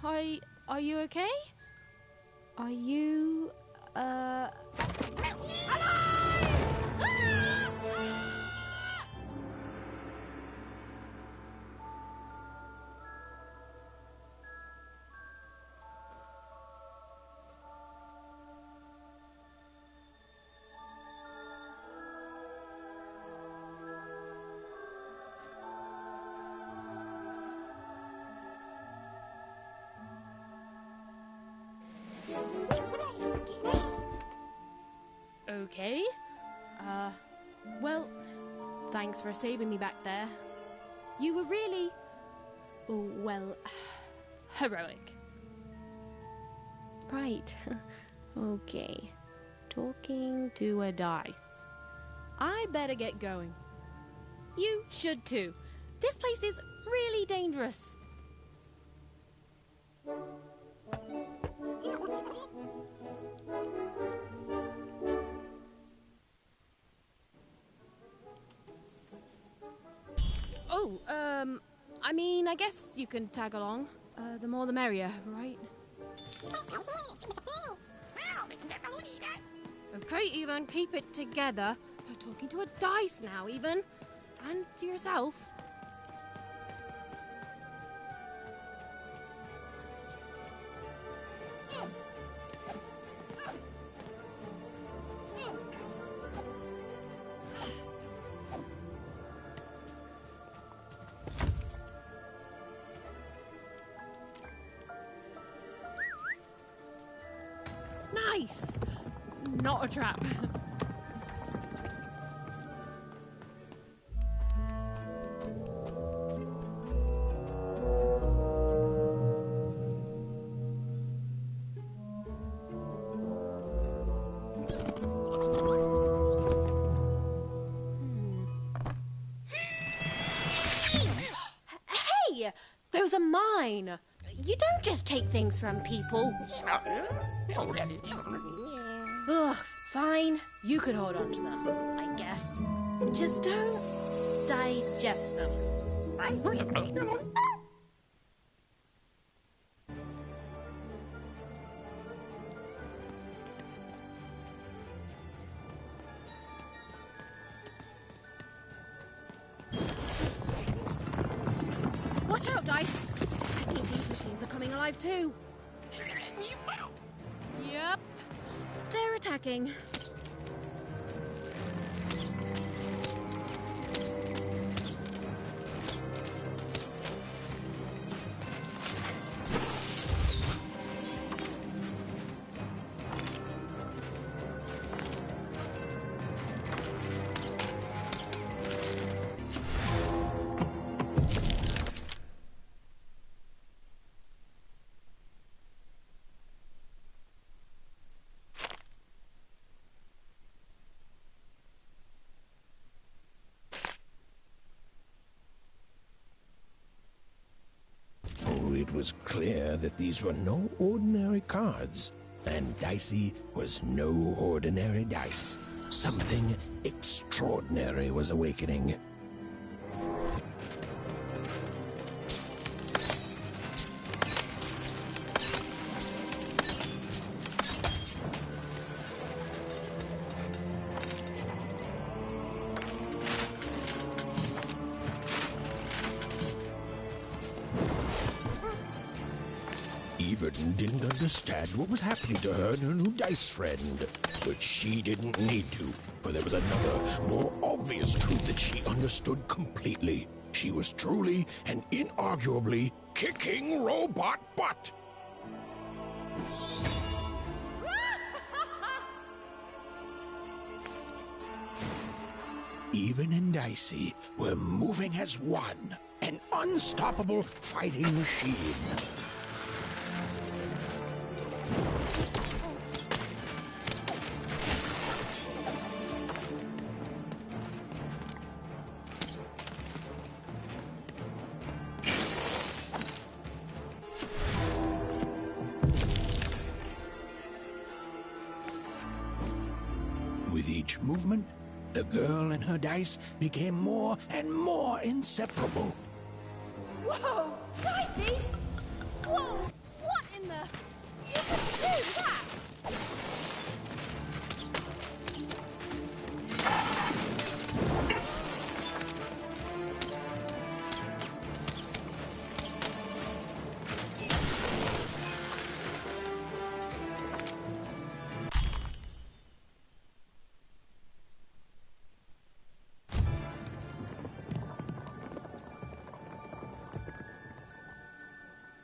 Hey, are you okay? Are you, okay? Well, thanks for saving me back there. You were really, well, heroic. Right. Okay. Talking to a dice. I better get going. You should too. This place is really dangerous. Oh, I mean, I guess you can tag along. The more the merrier, right? Okay, Ethan, keep it together. You're talking to a dice now, Ethan. And to yourself. Nice! Not a trap. Hey! Those are mine! You don't just take things from people. Ugh, fine. You could hold on to them, I guess. Just don't digest them. Watch out, Dice! I think these machines are coming alive too. Yep. They're attacking. It was clear that these were no ordinary cards, and Dicey was no ordinary dice. Something extraordinary was awakening. Everton didn't understand what was happening to her and her new dice friend. But she didn't need to, for there was another, more obvious truth that she understood completely. She was truly and inarguably kicking robot butt. Even and Dicey were moving as one, an unstoppable fighting machine. With each movement, the girl and her dice became more and more inseparable. Whoa! Dicey! Whoa! What in the... You could do that!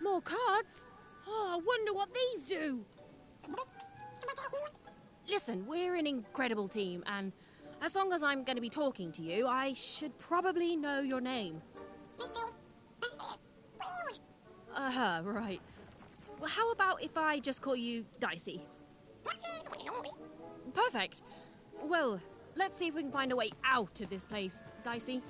More cards? Oh, I wonder what these do. Listen, we're an incredible team, and as long as I'm going to be talking to you, I should probably know your name. Right. Well, how about if I just call you Dicey? Perfect. Well, let's see if we can find a way out of this place, Dicey.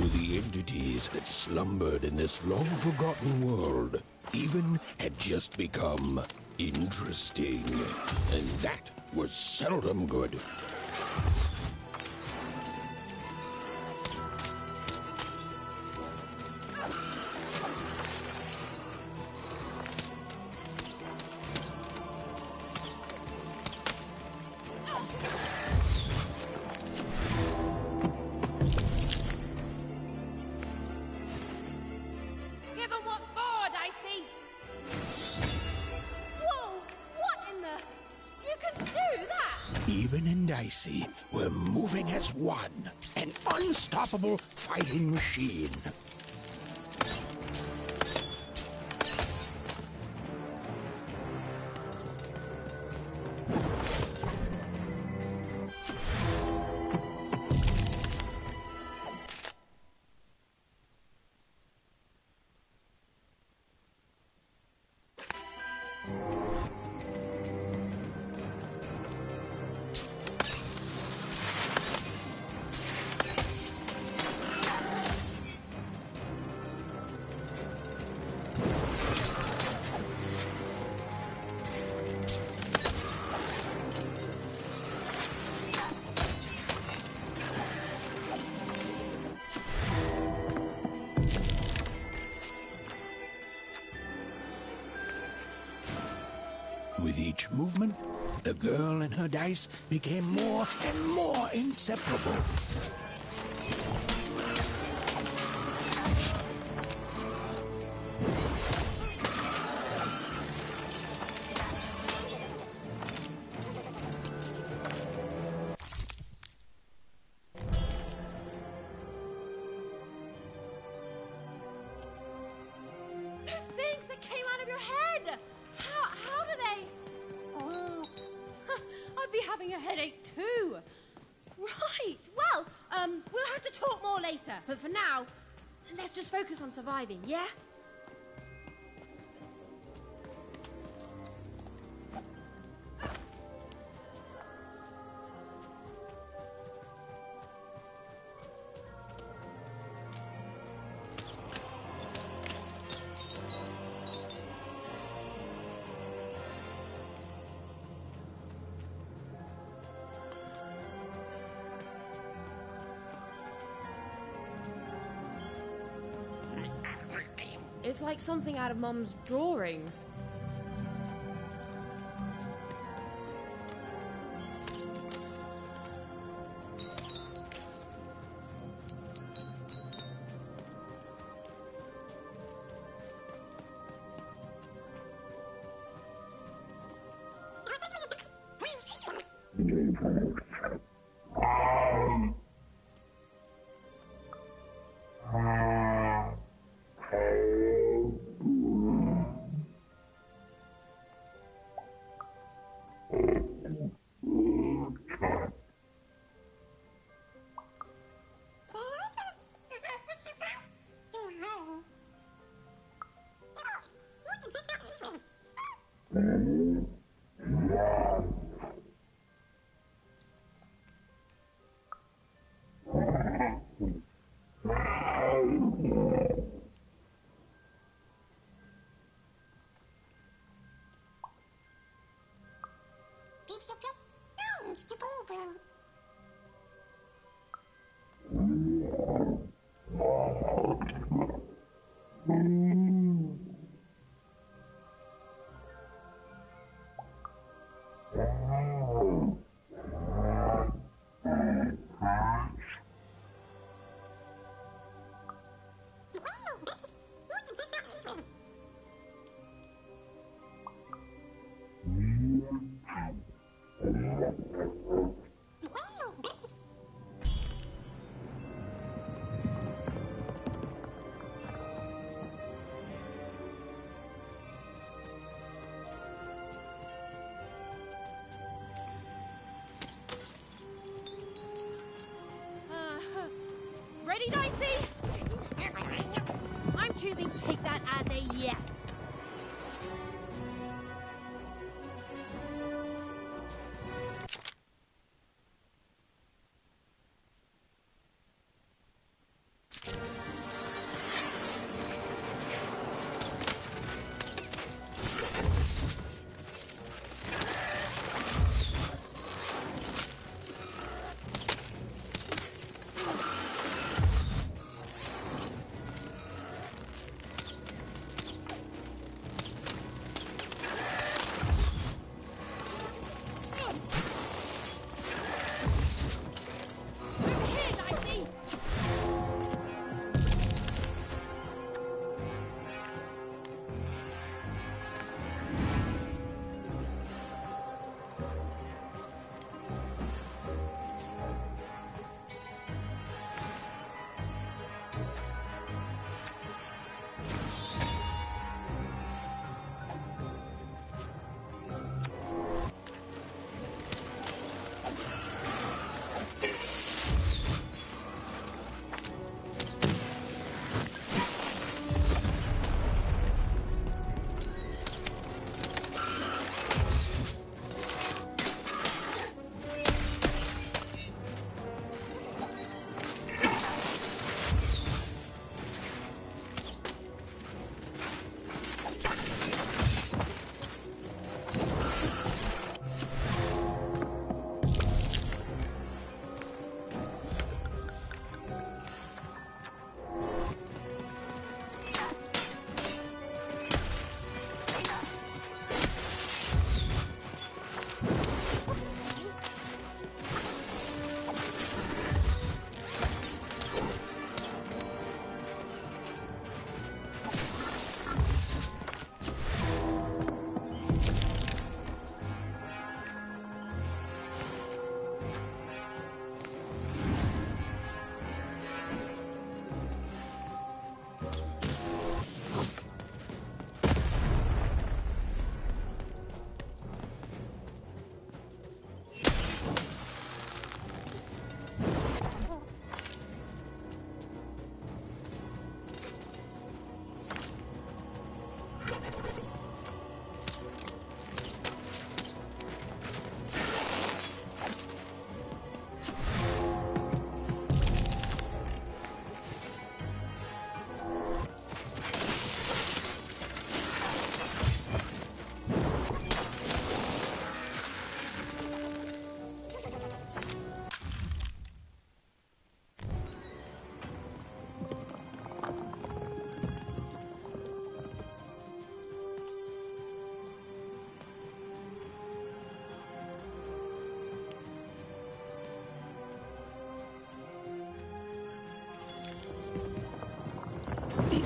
the entities that slumbered in this long-forgotten world even had just become interesting. And that was seldom good. Give 'em what for, Dicey! Whoa! What in the... You can do that! Even and Dicey were moving as one, an unstoppable fighting machine. With each movement, the girl and her dice became more and more inseparable. Those things that came out of your head! How do they... Oh, I'd be having a headache too. Right, well, we'll have to talk more later. But for now, let's just focus on surviving, yeah? It's like something out of Mum's drawings. Ready, Dicey? I'm choosing to take that as a yes.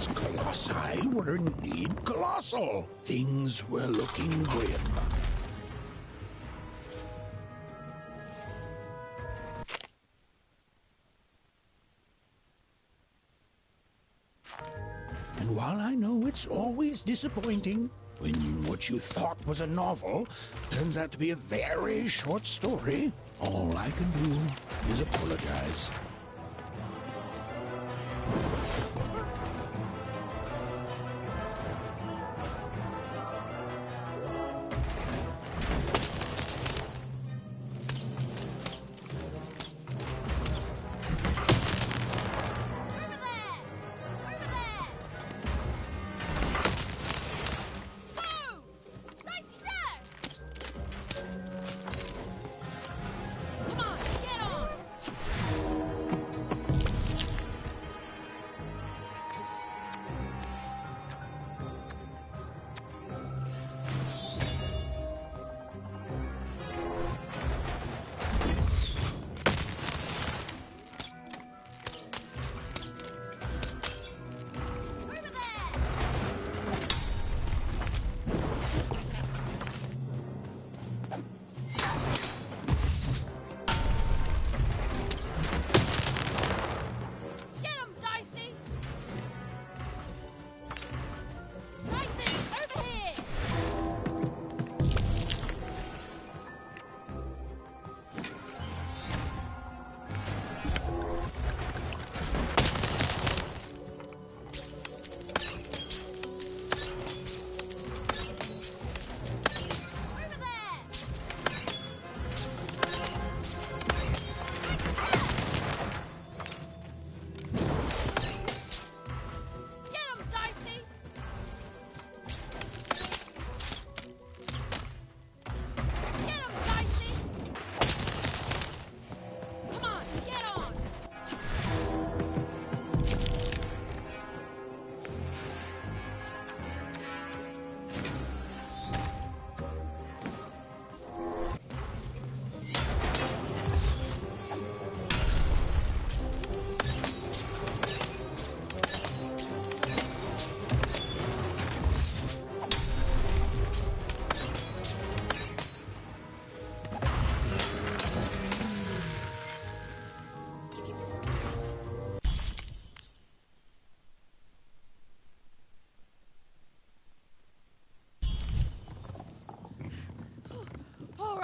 These colossi were indeed colossal. Things were looking grim. And while I know it's always disappointing when what you thought was a novel turns out to be a very short story, all I can do is apologize.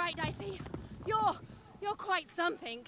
Right, Dicey. You're quite something.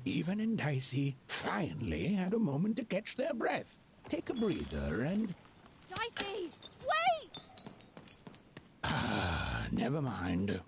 Even and Dicey finally had a moment to catch their breath, take a breather, and... Dicey, wait! Ah, never mind.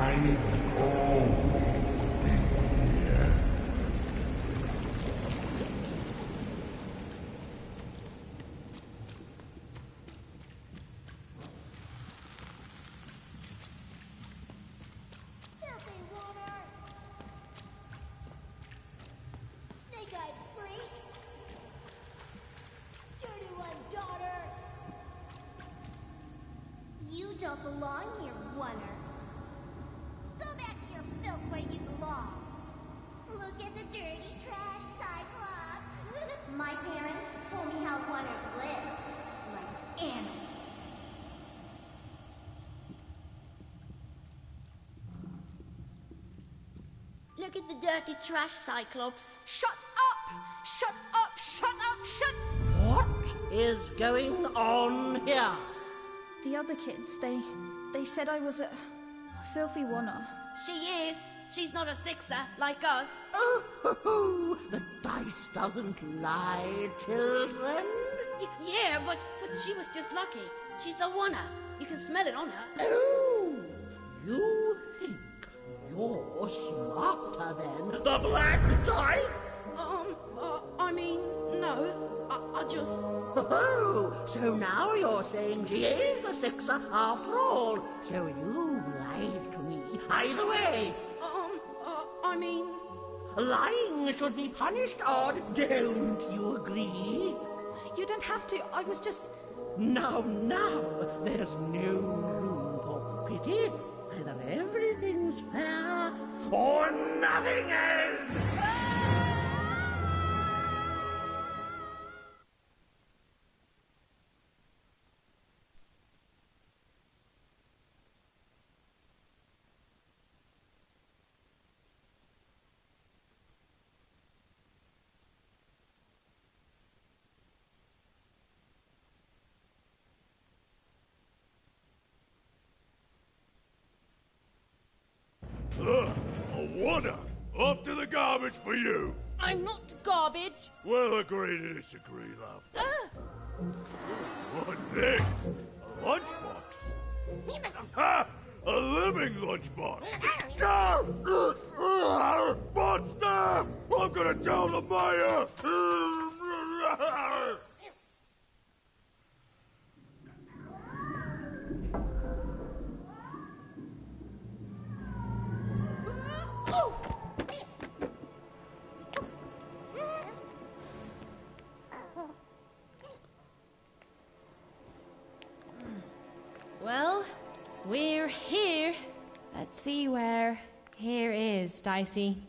I've always been here. Filthy water! Snake-eyed freak! Dirty one, daughter! You don't belong here, Oner. Go back to your filth where you belong. Look at the dirty trash, Cyclops. My parents told me how Oners live. Like animals. Look at the dirty trash, Cyclops. Shut up! Shut up! Shut up! Shut... What is going on here? The other kids, they said I was a filthy Oner. She is. She's not a sixer like us. Oh, the dice doesn't lie, children. Yeah, but she was just lucky. She's a Oner. You can smell it on her. Oh, you think you're smarter than the black dice? I mean, no. I just... Oh, so now you're saying she is a sixer after all. So you've lied to me. Either way. I mean... Lying should be punished odd. Don't you agree? You don't have to. I was just... Now, there's no room for pity. Either everything's fair or nothing is. A Oner! Off to the garbage for you! I'm not garbage. We'll agree to disagree, love. What's this? A lunchbox? Ha! A living lunchbox! Monster! I'm gonna tell the mayor! Well, we're here. Let's see where here is, Dicey.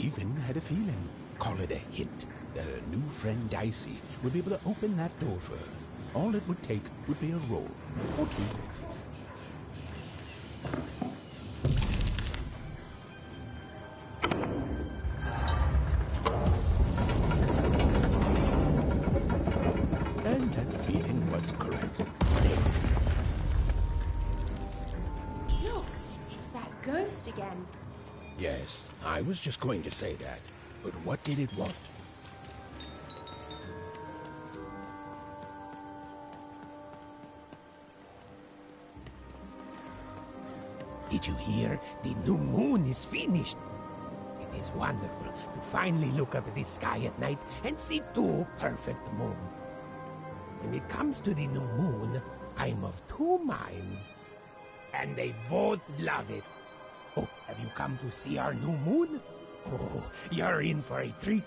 even had a feeling, call it a hint, that her new friend Dicey would be able to open that door for her. All it would take would be a roll or two. And that feeling was correct. Look, it's that ghost again. Yes, I was just going to say that. But what did it want? Did you hear? The new moon is finished. It is wonderful to finally look up at the sky at night and see two perfect moons. When it comes to the new moon, I'm of two minds. And they both love it. Oh, have you come to see our new moon? Oh, you're in for a treat.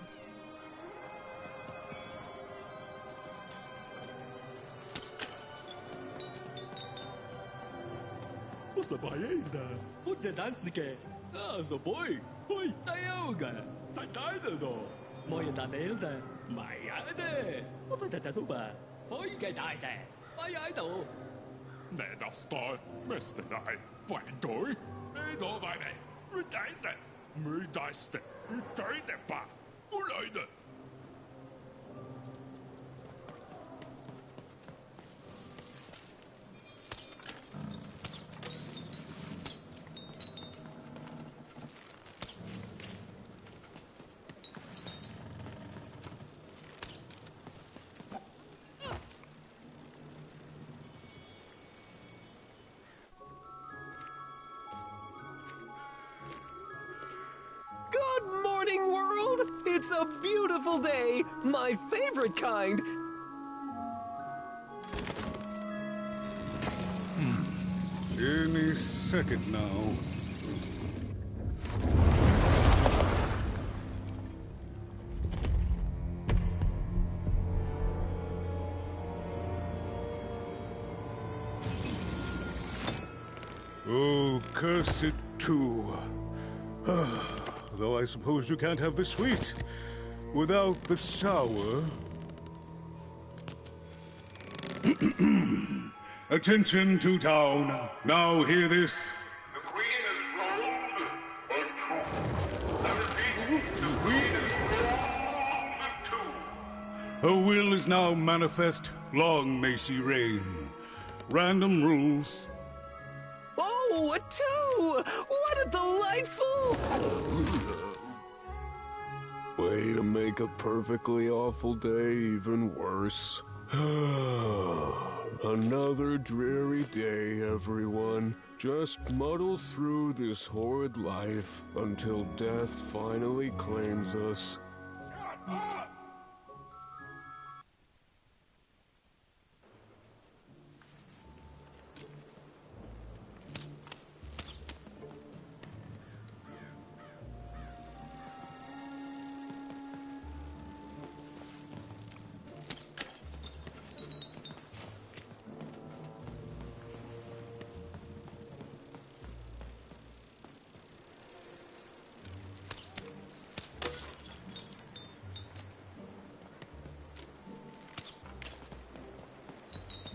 What's the baenda? What the dance ke? Ah, so boy. Oi, tayoga. Sai tai de do. Moi ta del de. Mai ya de. What for ta tu ba? Foi ke dai de. Ai ai do. Nè đọc star, Mr. Nai, vài tuổi, mấy đồ vài này, mới đại de, mới đại de, mới đại de ba,不来的。Good morning, world! It's a beautiful day, my favorite kind. Any second now. Oh, curse it too. Though I suppose you can't have the sweet without the sour. Attention to town. Now hear this. The Queen is rolled or true. I repeat, the Queen is rolled or Her will is now manifest. Long may she reign. Random rules. Oh, a 2! What a delightful... Way to make a perfectly awful day even worse. Another dreary day, everyone. Just muddle through this horrid life until death finally claims us.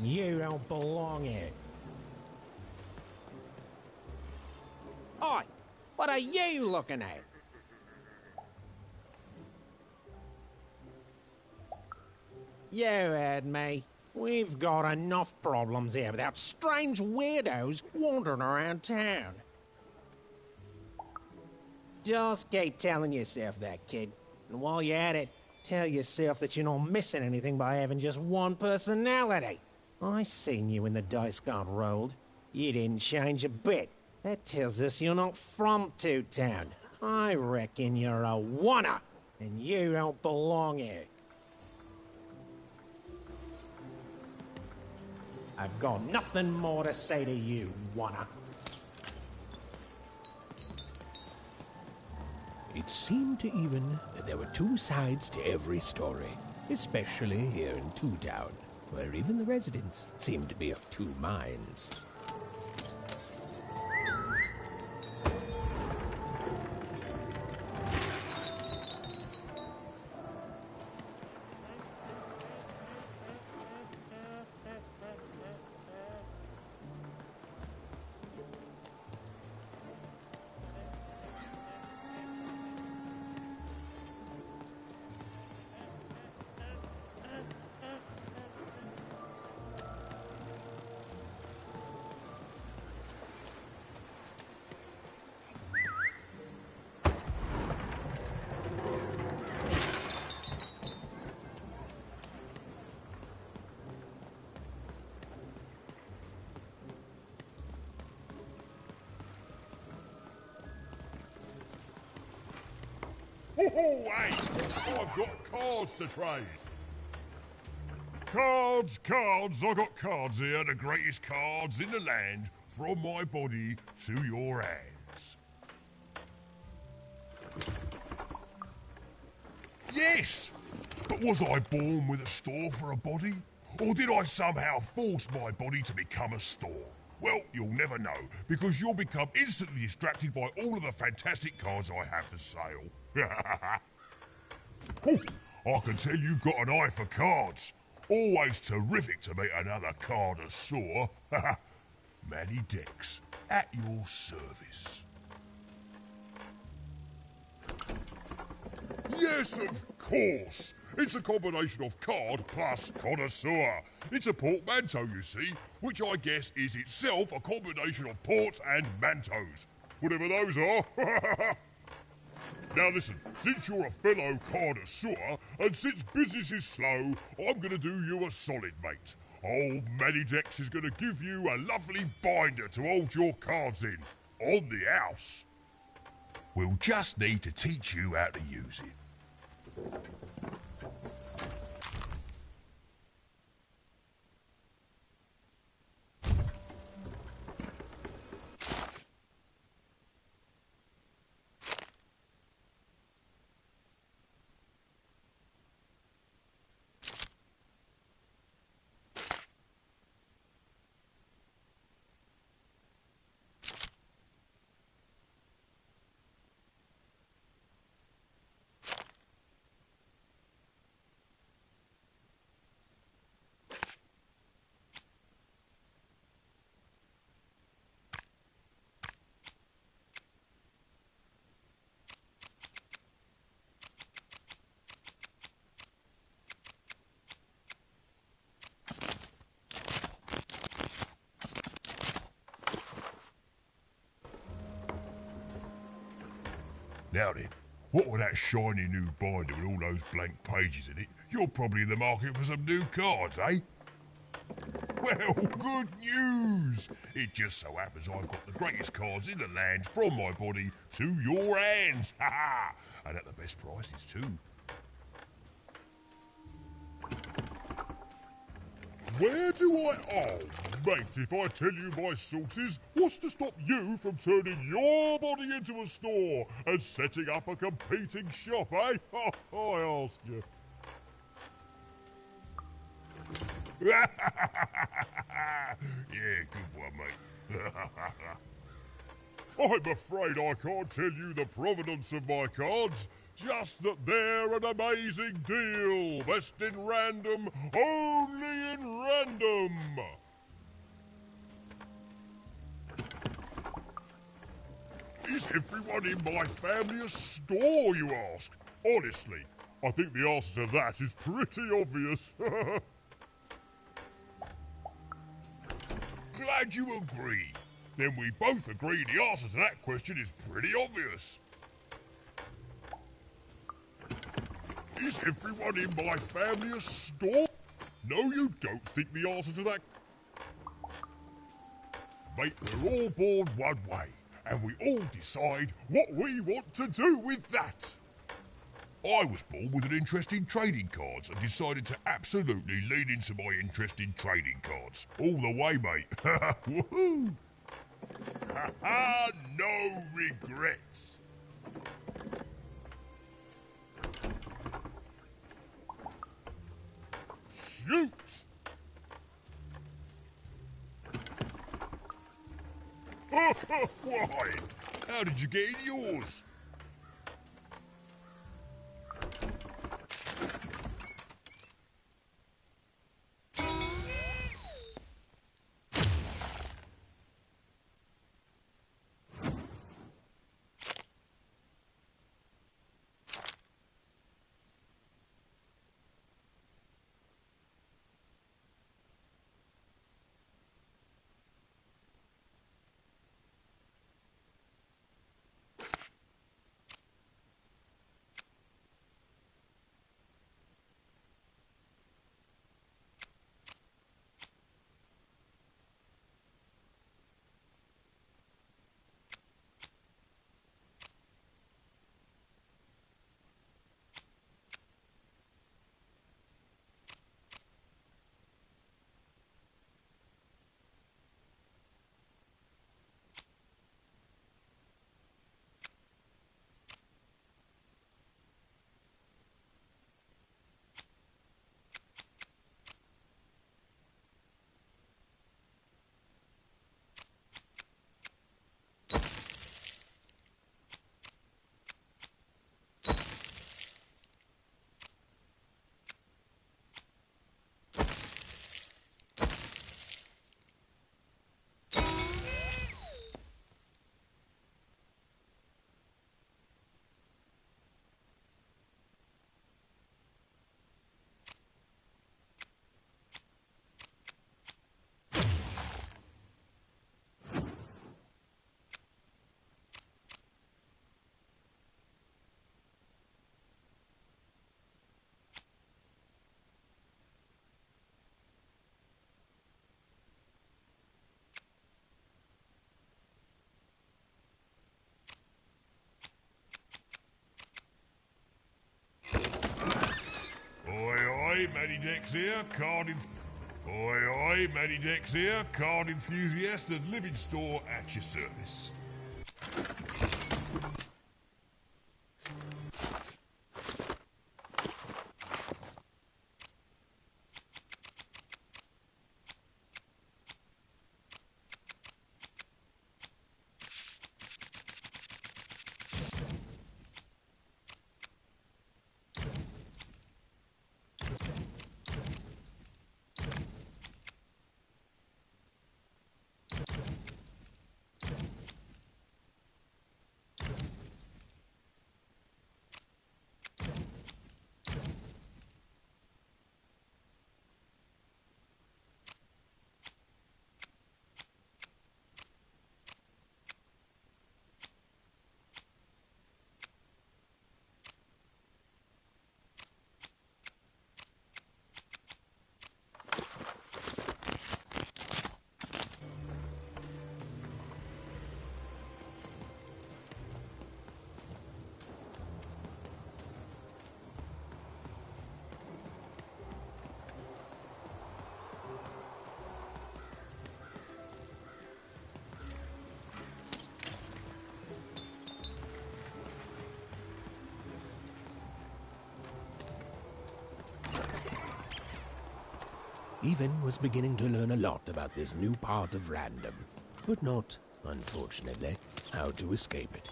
You don't belong here. Oi, what are you looking at? You heard me. We've got enough problems here without strange weirdos wandering around town. Just keep telling yourself that, kid. And while you're at it, tell yourself that you're not missing anything by having just one personality. I seen you when the dice got rolled. You didn't change a bit. That tells us you're not from Two Town. I reckon you're a oner, and you don't belong here. I've got nothing more to say to you, oner. It seemed to even that there were two sides to every story, especially here in Two Town, where even the residents seemed to be of two minds. Oh, hey! I've got cards to trade. Cards, cards, I got cards here, the greatest cards in the land, from my body to your hands. Yes! But was I born with a store for a body? Or did I somehow force my body to become a store? Well, you'll never know, because you'll become instantly distracted by all of the fantastic cards I have for sale. Oh, I can tell you've got an eye for cards. Always terrific to meet another connoisseur. Manny Dex, at your service. Yes, of course. It's a combination of card plus connoisseur. It's a portmanteau, you see, which I guess is itself a combination of ports and mantos. Whatever those are. Now listen, since you're a fellow connoisseur, and since business is slow, I'm gonna do you a solid, mate. Old Manny Dex is gonna give you a lovely binder to hold your cards in. On the house. We'll just need to teach you how to use it. Now then, what with that shiny new binder with all those blank pages in it, you're probably in the market for some new cards, eh? Well, good news! It just so happens I've got the greatest cards in the land from my body to your hands, ha ha! And at the best prices too. Where do I... Oh, mate, if I tell you my sources, what's to stop you from turning your body into a store and setting up a competing shop, eh? Oh, I ask you. Yeah, good one, mate. I'm afraid I can't tell you the provenance of my cards, just that they're an amazing deal. Best in random, only in random. Is everyone in my family a store, you ask? Honestly, I think the answer to that is pretty obvious. Glad you agree. Then we both agree the answer to that question is pretty obvious. Is everyone in my family a store? No, you don't think the answer to that... Mate, we're all born one way, and we all decide what we want to do with that. I was born with an interest in trading cards and decided to absolutely lean into my interest in trading cards. All the way, mate. Woohoo! Ha-ha! No regrets. Shoot! Why? How did you get in yours? Dex here, Oi, oi, Matty Dex here, card enthusiast and living store at your service. Even was beginning to learn a lot about this new part of Random, but not, unfortunately, how to escape it.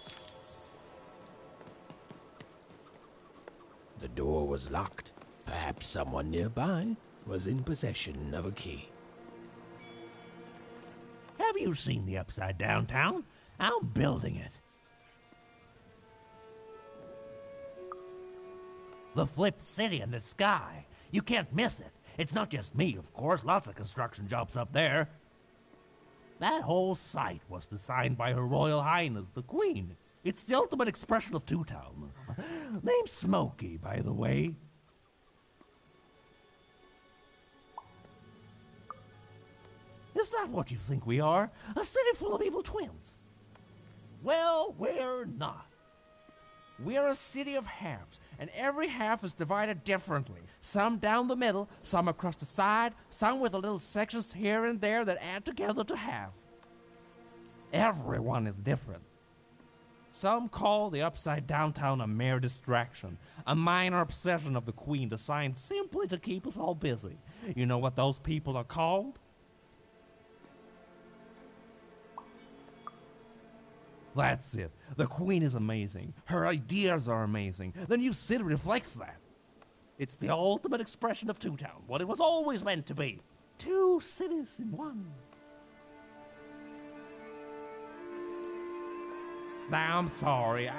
The door was locked. Perhaps someone nearby was in possession of a key. Have you seen the Upside Down Town? I'm building it. The flipped city in the sky. You can't miss it. It's not just me, of course. Lots of construction jobs up there. That whole site was designed by Her Royal Highness, the Queen. It's the ultimate expression of Two Town. Name's Smokey, by the way. Is that what you think we are? A city full of evil twins? Well, we're not. We're a city of halves, and every half is divided differently. Some down the middle, some across the side, some with little sections here and there that add together to half. Everyone is different. Some call the Upside Down Town a mere distraction, a minor obsession of the Queen designed simply to keep us all busy. You know what those people are called? That's it. The Queen is amazing. Her ideas are amazing. The new city reflects that. It's the ultimate expression of Two Town, what it was always meant to be. Two cities in one. Now, I'm sorry.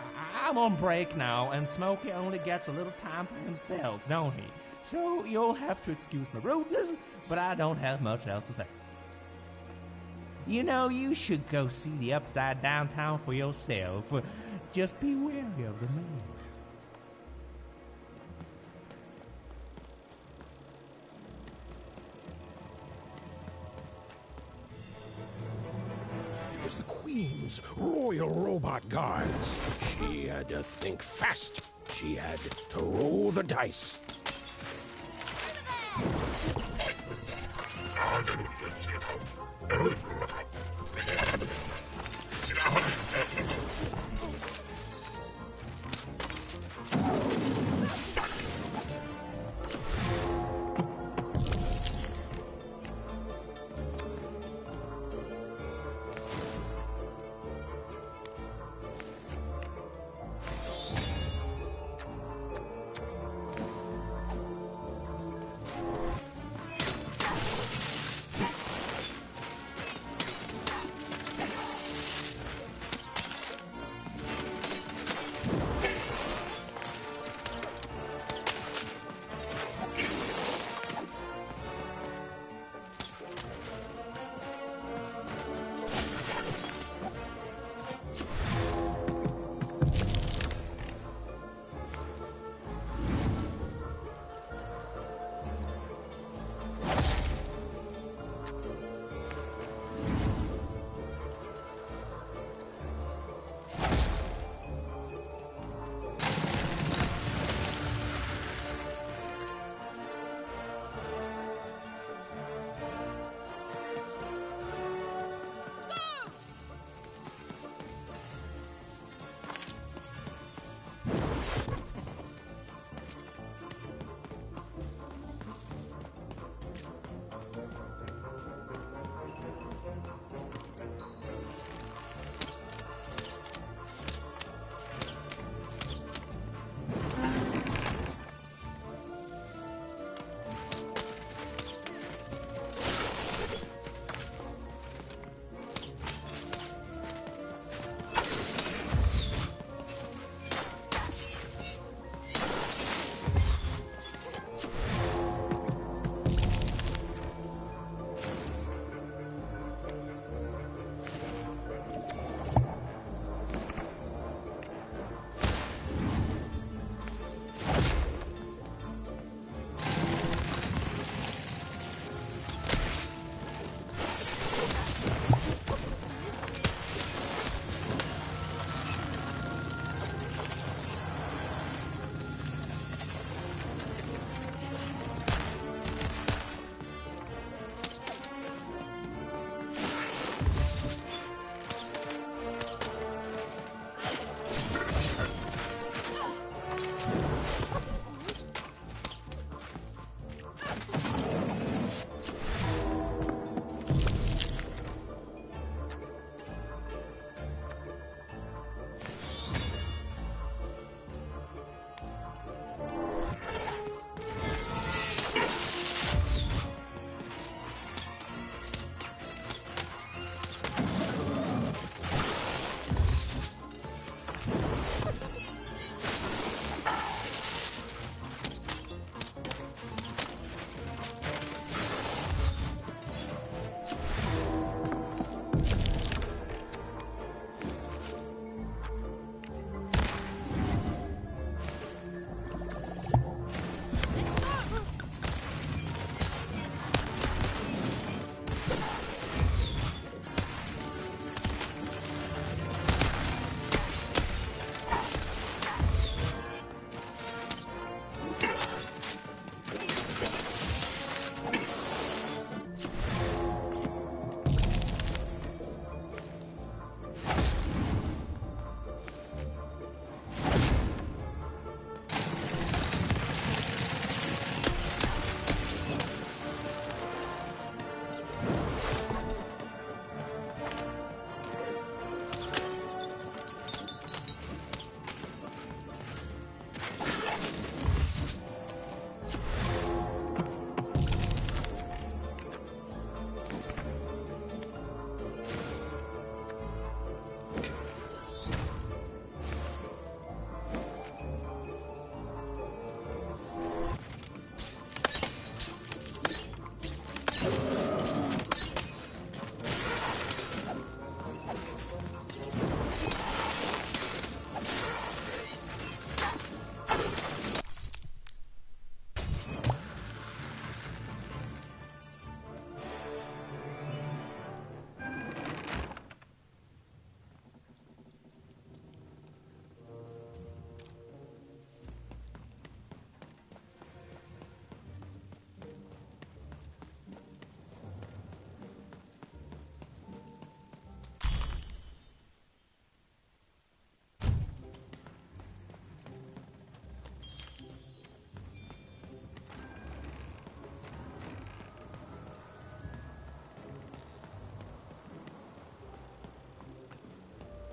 I'm on break now, and Smokey only gets a little time for himself, don't he? So you'll have to excuse my rudeness, but I don't have much else to say. You know, you should go see the Upside Down Town for yourself. Just be wary of the man. It was the Queen's Royal Robot Guards. She had to think fast. She had to roll the dice.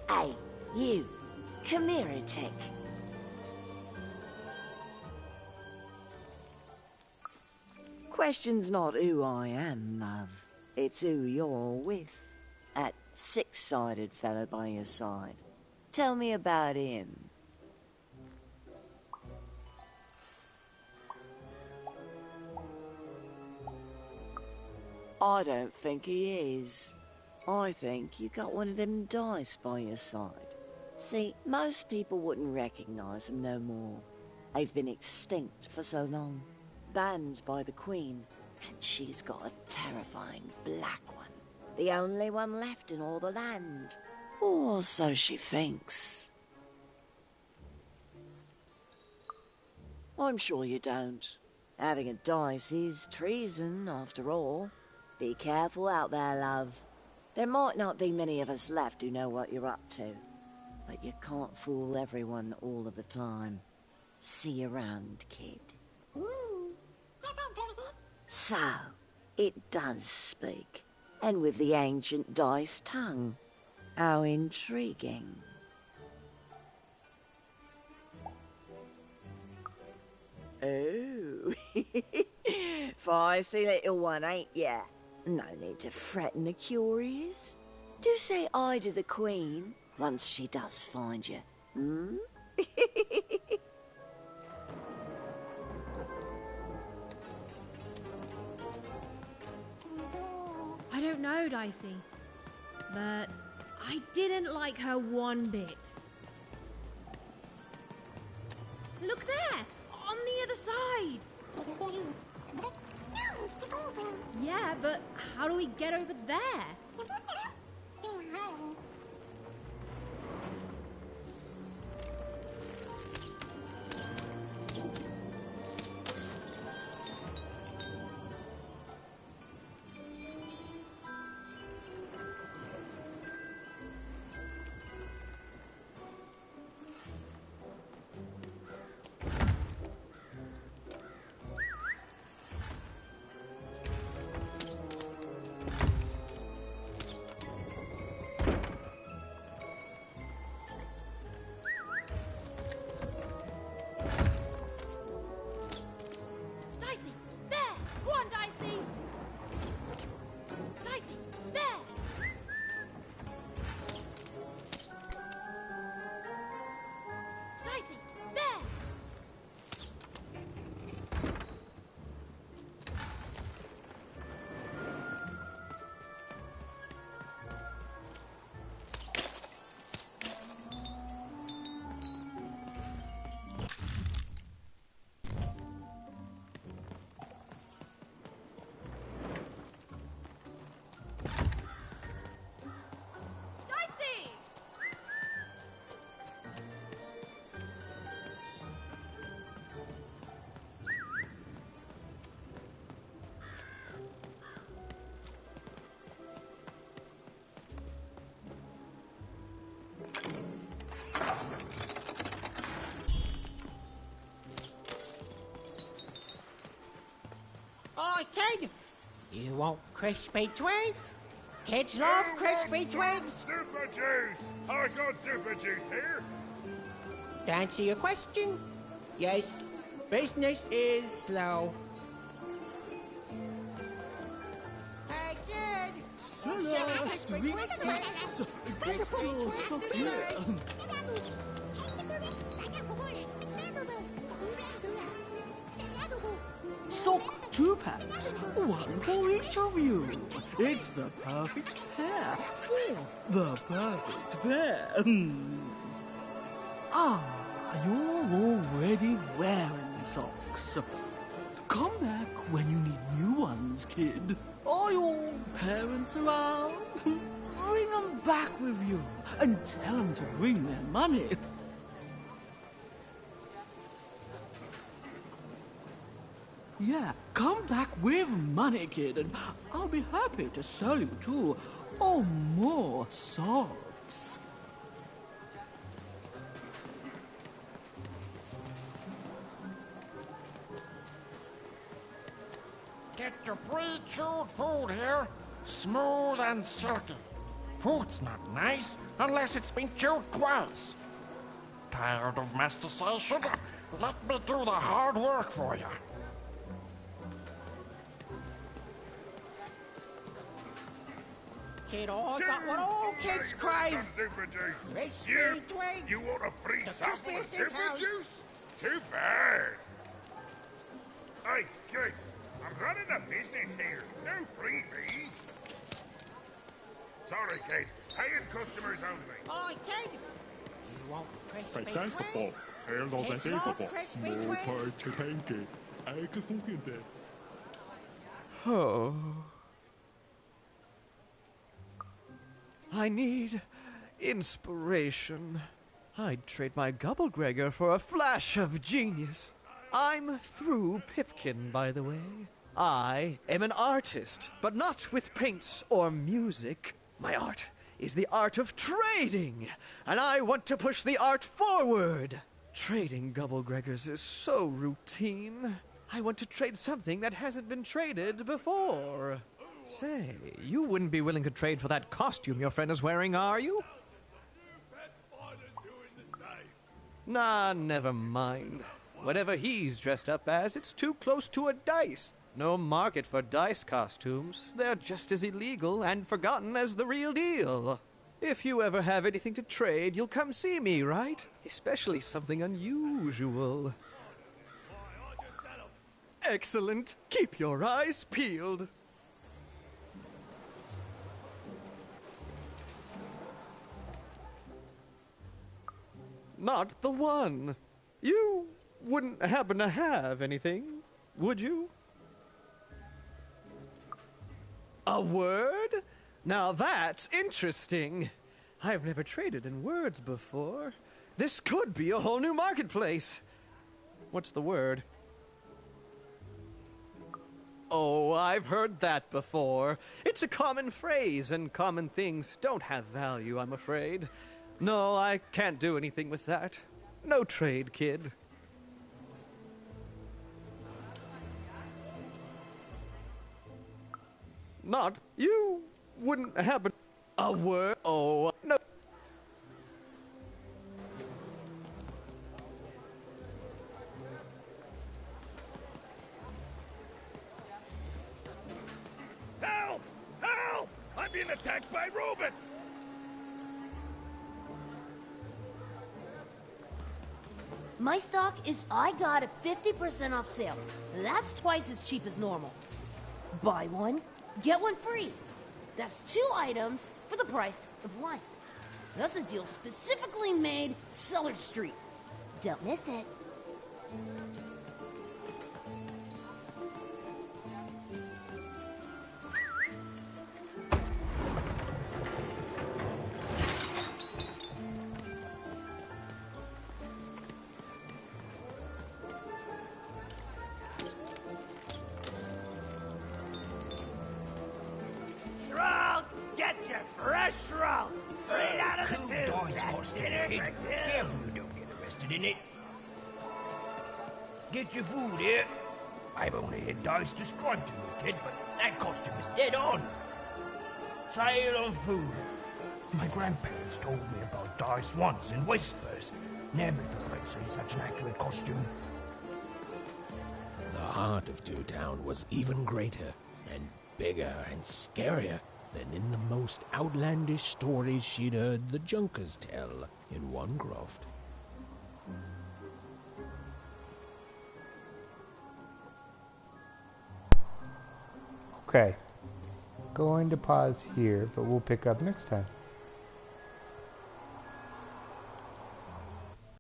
Hey, you. Come here a tick. Question's not who I am, love. It's who you're with. That six-sided fellow by your side. Tell me about him. I don't think he is. I think you got one of them dice by your side. See, most people wouldn't recognize him no more. They've been extinct for so long. Banned by the Queen. And she's got a terrifying black one. The only one left in all the land. Or so she thinks. I'm sure you don't. Having a dice is treason, after all. Be careful out there, love. There might not be many of us left who know what you're up to. But you can't fool everyone all of the time. See you around, kid. So, it does speak. And with the ancient dice tongue. How intriguing. Oh, feisty little one, ain't ya? No need to threaten the curious. Do say aye to the Queen once she does find you, hmm? I don't know, Dicey, but I didn't like her one bit. Look there, on the other side. Yeah, but how do we get over there? Oi, kid! You want crispy twigs? Kids love crispy twigs. Super juice! I got super juice here. To answer your question, yes, business is slow. Hey, kid! Celeste, week 6. Get your socks here. Sock 2 packs, one for each of you. It's the perfect pair. The perfect pair. You're already wearing socks. Come back when you need new ones, kid. Are your parents around? Bring them back with you and tell them to bring their money. Yeah, come back with money, kid, and I'll be happy to sell you 2 or more socks. Get your pre-chewed food here, smooth and silky. Food's not nice, unless it's been chewed twice. Tired of mastication? Let me do the hard work for you. Kid, I got what all kids crave. Crispy twigs. You want a free The sample of crispiest in super town. juice? Too bad. Hey, kid, I'm running a business here. No freebies. Sorry, kid. Paying customers only. Oh, kid. You want crispy Fantastico. twigs? Helt och Kids det love heter crispy Må twigs. på till tänke. Äger funkar det. Oh. I need inspiration. I'd trade my Gubblegregor for a flash of genius. I'm through Pipkin, by the way. I am an artist, but not with paints or music. My art is the art of trading, and I want to push the art forward. Trading Gubblegregors is so routine. I want to trade something that hasn't been traded before. Say, you wouldn't be willing to trade for that costume your friend is wearing, are you? Nah, never mind. Whatever he's dressed up as, it's too close to a dice. No market for dice costumes. They're just as illegal and forgotten as the real deal. If you ever have anything to trade, you'll come see me, right? Especially something unusual. Excellent. Keep your eyes peeled. Not the one. You wouldn't happen to have anything, would you? A word? Now that's interesting. I've never traded in words before. This could be a whole new marketplace. What's the word? Oh, I've heard that before. It's a common phrase, and common things don't have value, I'm afraid. No, I can't do anything with that. No trade, kid. Not you wouldn't happen a word. Oh, no. Help! Help! I'm being attacked by robots! My stock is I got a 50% off sale. That's twice as cheap as normal. Buy one, get one free. That's 2 items for the price of 1. That's a deal specifically made Cellar Street. Don't miss it. Shroud! Get your fresh shroud! Straight out of the tube! That's dinner for two! Careful you don't get arrested in it. Get your food here. I've only had dice described to me, kid, but that costume is dead on. Sale on food. My grandparents told me about dice once in whispers. Never thought I'd see such an accurate costume. The heart of Two Town was even greater and bigger and scarier than in the most outlandish stories she'd heard the Junkers tell in Onecroft. Okay, going to pause here, but we'll pick up next time.